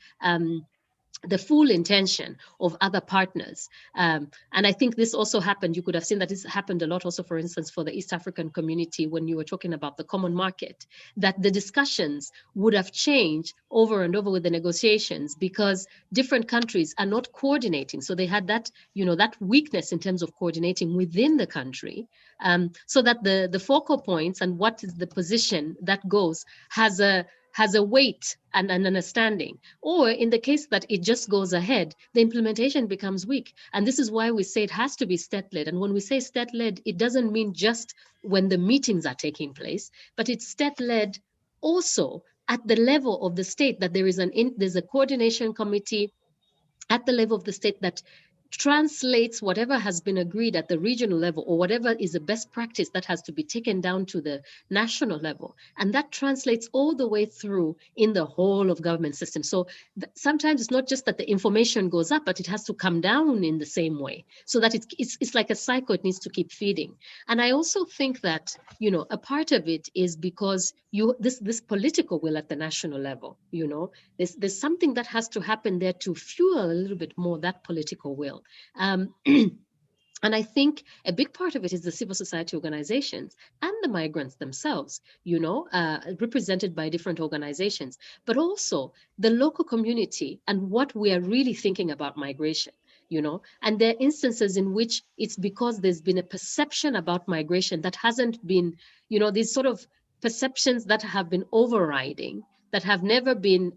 the full intention of other partners. And I think this also happened, you could have seen that this happened a lot also, for instance, for the East African community, when you were talking about the common market, that the discussions would have changed over and over with the negotiations, because different countries are not coordinating. So they had that, that weakness in terms of coordinating within the country, so that the focal points and what is the position that goes has a weight and an understanding. Or in the case that it just goes ahead, the implementation becomes weak. And this is why we say it has to be state-led. And when we say state-led, it doesn't mean just when the meetings are taking place, but it's state-led also at the level of the state, that there's a coordination committee at the level of the state that translates whatever has been agreed at the regional level, or whatever is the best practice that has to be taken down to the national level. And that translates all the way through in the whole of government system. So sometimes it's not just that the information goes up, but it has to come down in the same way, so that it's like a cycle. It needs to keep feeding. And I also think that, you know, a part of it is because this political will at the national level, you know, there's something that has to happen there to fuel a little bit more that political will. And I think a big part of it is the civil society organizations and the migrants themselves, you know, represented by different organizations, but also the local community and what we are really thinking about migration, you know. And there are instances in which it's because there's been a perception about migration that hasn't been, you know, these sort of perceptions that have been overriding, that have never been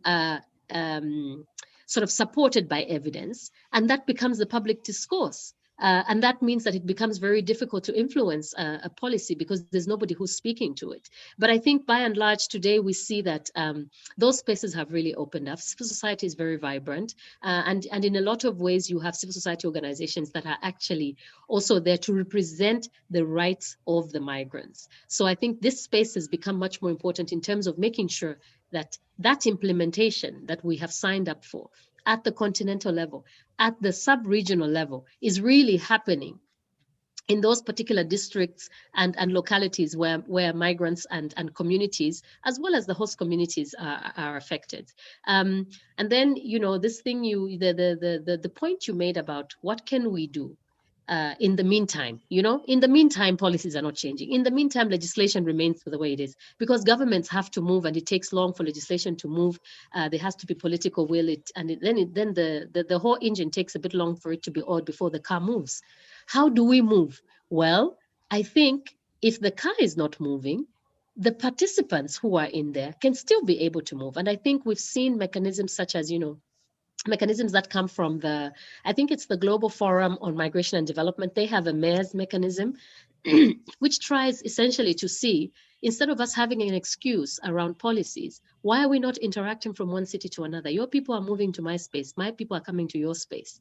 sort of supported by evidence, and that becomes the public discourse. And that means that it becomes very difficult to influence a policy because there's nobody who's speaking to it. But I think by and large today we see that those spaces have really opened up. Civil society is very vibrant, and in a lot of ways you have civil society organizations that are actually also there to represent the rights of the migrants. So I think this space has become much more important in terms of making sure that that implementation that we have signed up for at the continental level, at the sub-regional level, is really happening in those particular districts and localities where migrants and communities, as well as the host communities, are affected. And then, you know, this thing the point you made about what can we do in the meantime, you know, in the meantime, policies are not changing. In the meantime, legislation remains the way it is, because governments have to move, and it takes long for legislation to move. There has to be political will, then the whole engine takes a bit long for it to be oiled before the car moves. How do we move? Well, I think if the car is not moving, the participants who are in there can still be able to move. And I think we've seen mechanisms such as, you know, mechanisms that come from I think it's the Global Forum on Migration and Development. They have a mayor's mechanism, which tries essentially to see, instead of us having an excuse around policies, why are we not interacting from one city to another? Your people are moving to my space, my people are coming to your space,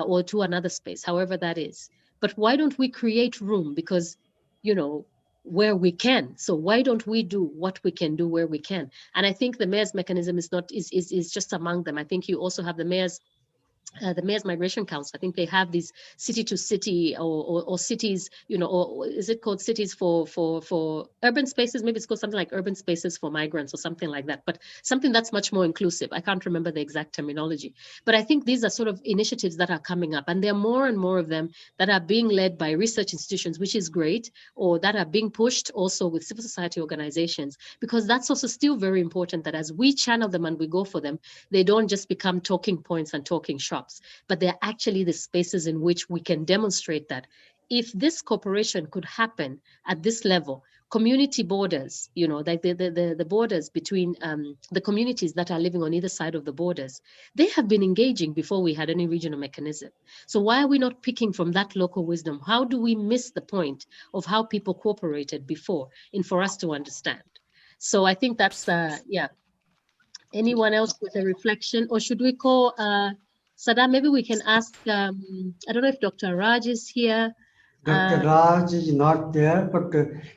or to another space, however that is. But why don't we create room? Because, you know, where we can. So why don't we do what we can do where we can? And I think the mayor's mechanism is just among them. I think you also have the mayor's Migration Council. I think they have these city to city or cities, you know, or is it called cities for urban spaces? Maybe it's called something like urban spaces for migrants or something like that, but something that's much more inclusive. I can't remember the exact terminology, but I think these are sort of initiatives that are coming up, and there are more and more of them that are being led by research institutions, which is great, or that are being pushed also with civil society organizations, because that's also still very important, that as we channel them and we go for them, they don't just become talking points and talking shops, but they're actually the spaces in which we can demonstrate that if this cooperation could happen at this level, community borders, you know, like the borders between the communities that are living on either side of the borders, they have been engaging before we had any regional mechanism. So why are we not picking from that local wisdom? How do we miss the point of how people cooperated before for us to understand? So I think that's, yeah. Anyone else with a reflection, or should we call Saddam? Maybe we can ask, I don't know if Dr. Raj is here. Dr. Raj is not there, but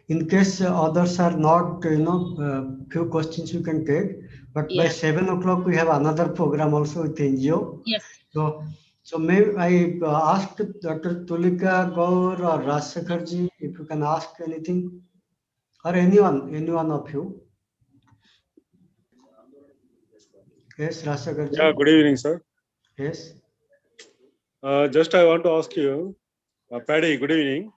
in case others are not, few questions you can take. But by Yeah. 7 o'clock we have another program also with NGO. Yes. So may I ask Dr. Tulika Gaur or Rajsekharji if you can ask anything, or anyone of you. Yes, Rajsekharji. Yeah, good evening, sir. Yes. Just I want to ask you, Paddy, good evening.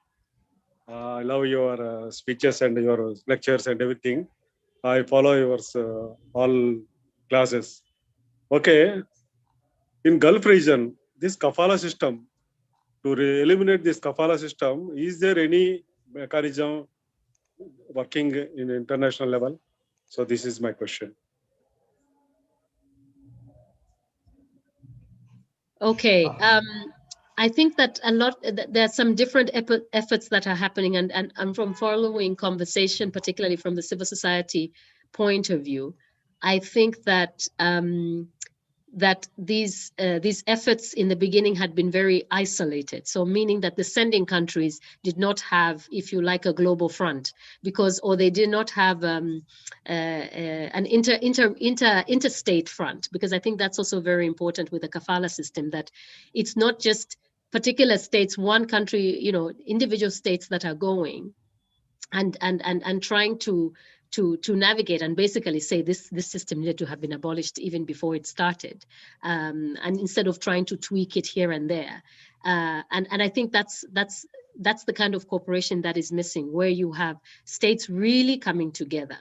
I love your speeches and your lectures and everything. I follow your all classes. Okay, in Gulf region, this kafala system, to eliminate this kafala system, is there any mechanism working in international level? So this is my question. Okay. I think that there are some different efforts that are happening, and from following conversation, particularly from the civil society point of view, I think that that these efforts in the beginning had been very isolated. So meaning that the sending countries did not have, if you like, a global front, or they did not have an interstate front, because I think that's also very important with the kafala system, that it's not just particular states, one country, individual states that are going and trying to navigate and basically say this system needed to have been abolished even before it started, and instead of trying to tweak it here and there, and I think that's the kind of cooperation that is missing, where you have states really coming together.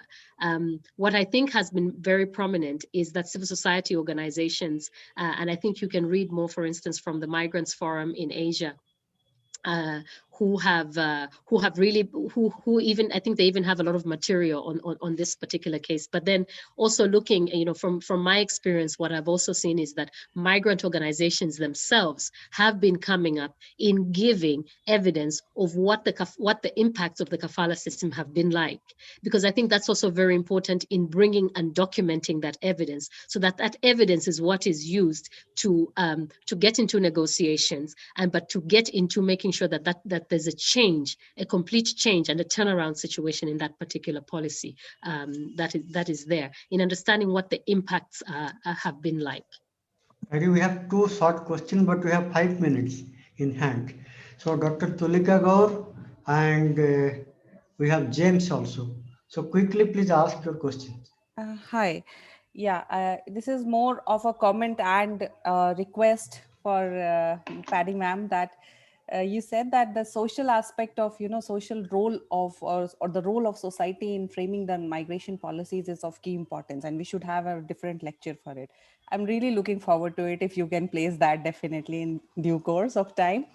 What I think has been very prominent is that civil society organizations, and I think you can read more, for instance, from the Migrants Forum in Asia, who even, I think they even have a lot of material on this particular case. But then also looking, from my experience, what I've also seen is that migrant organizations themselves have been coming up in giving evidence of what the impacts of the kafala system have been like, because I think that's also very important in bringing and documenting that evidence, so that evidence is what is used to get into negotiations, but to get into making sure that there's a complete change and a turnaround situation in that particular policy, that is there, in understanding what the impacts have been like. Maybe we have two short questions, but we have 5 minutes in hand. So Dr. Tulika Gaur and we have James also. So quickly, please ask your questions. Hi. Yeah, this is more of a comment and request for Paddy ma'am, that you said that the social aspect of, social role of, or the role of society in framing the migration policies is of key importance, and we should have a different lecture for it. I'm really looking forward to it. If you can place that, definitely in due course of time.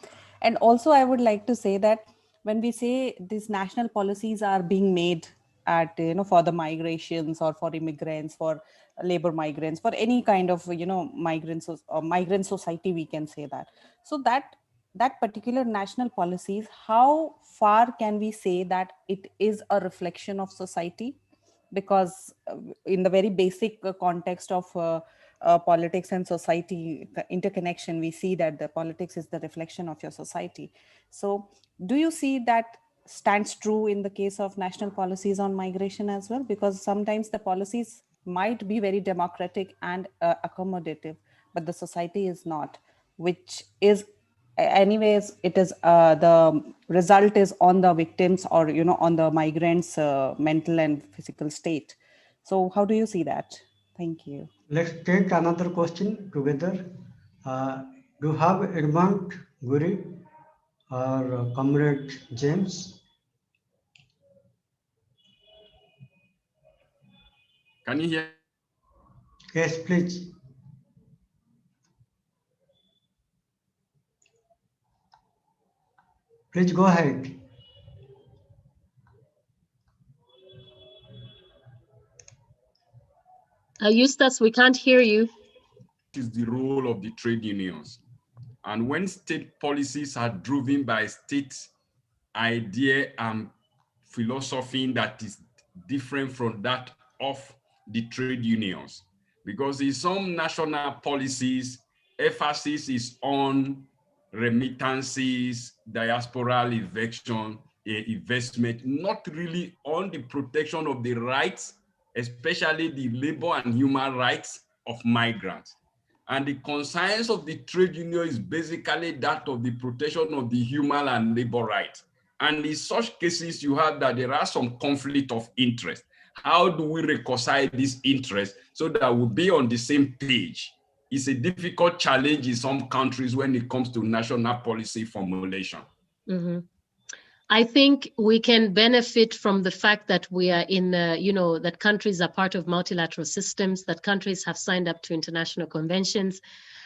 And also I would like to say that when we say these national policies are being made at, for the migrations, or for immigrants, for labor migrants, for any kind of, migrants or migrant society, we can say that. So that particular national policies, how far can we say that it is a reflection of society? Because in the very basic context of politics and society interconnection, we see that the politics is the reflection of your society. So do you see that stands true in the case of national policies on migration as well? Because sometimes the policies might be very democratic and accommodative, but the society is not, which is anyways, it is the result is on the victims, or on the migrants mental and physical state. So how do you see that? Thank you. Let's take another question together. Do you have Edmund Guri or Comrade James? Can you hear? Yes, please. Please go ahead. Eustace, we can't hear you. Is the role of the trade unions. And when state policies are driven by state idea and philosophy that is different from that of the trade unions, because in some national policies, emphasis is on remittances, diasporal investment, not really on the protection of the rights, especially the labor and human rights of migrants. And the conscience of the trade union is basically that of the protection of the human and labor rights. And in such cases, you have that there are some conflict of interest. How do we reconcile this interest so that we'll be on the same page? It's a difficult challenge in some countries when it comes to national policy formulation. Mm-hmm. I think we can benefit from the fact that we are in, that countries are part of multilateral systems, that countries have signed up to international conventions,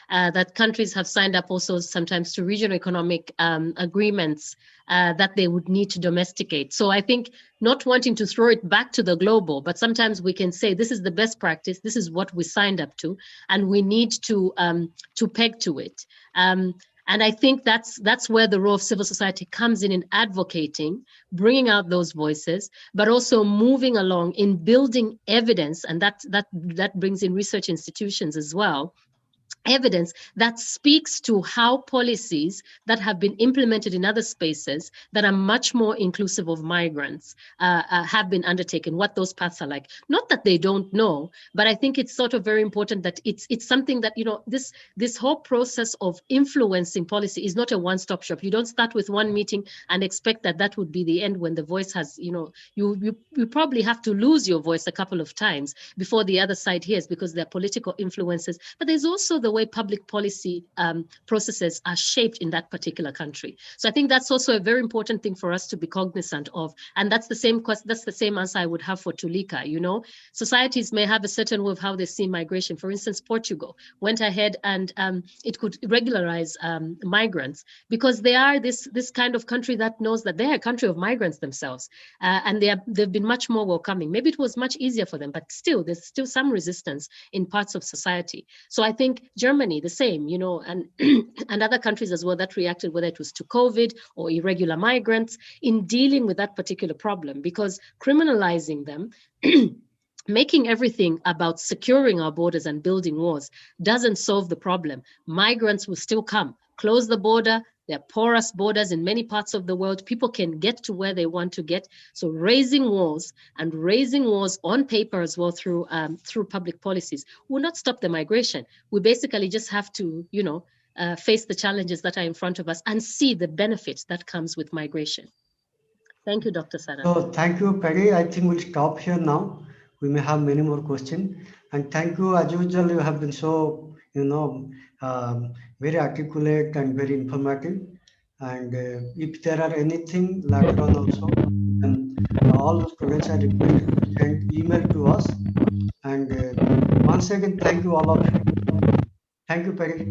that countries have signed up also sometimes to regional economic agreements that they would need to domesticate. So I think not wanting to throw it back to the global, but sometimes we can say this is the best practice, this is what we signed up to, and we need to peg to it. And I think that's where the role of civil society comes in advocating, bringing out those voices, but also moving along in building evidence, and that brings in research institutions as well, evidence that speaks to how policies that have been implemented in other spaces that are much more inclusive of migrants have been undertaken, what those paths are like. Not that they don't know, but I think it's sort of very important that it's something that, you know, this whole process of influencing policy is not a one-stop shop. You don't start with one meeting and expect that that would be the end when the voice has, you know, you probably have to lose your voice a couple of times before the other side hears, because there are political influences. But there's also the way public policy processes are shaped in that particular country. So I think that's also a very important thing for us to be cognizant of. And that's the same answer I would have for Tulika. You know, societies may have a certain way of how they see migration. For instance, Portugal went ahead and it could regularize migrants because they are this kind of country that knows that they're a country of migrants themselves, and they've been much more welcoming. Maybe it was much easier for them, but still there's still some resistance in parts of society. So I think Germany, the same, you know, and and other countries as well that reacted, whether it was to COVID or irregular migrants, in dealing with that particular problem, because criminalizing them making everything about securing our borders and building walls doesn't solve the problem. Migrants will still come. Close the border. There are porous borders in many parts of the world. People can get to where they want to get. So raising walls on paper as well through public policies will not stop the migration. We basically just have to, you know, face the challenges that are in front of us and see the benefit that comes with migration. Thank you, Dr. Saran. So thank you, Peggy. I think we'll stop here now. We may have many more questions. And thank you, as usual, you have been so, you know, very articulate and very informative. And if there are anything later on also, then all students are requested to send email to us. And once again, thank you all of you. Thank you, Peggy.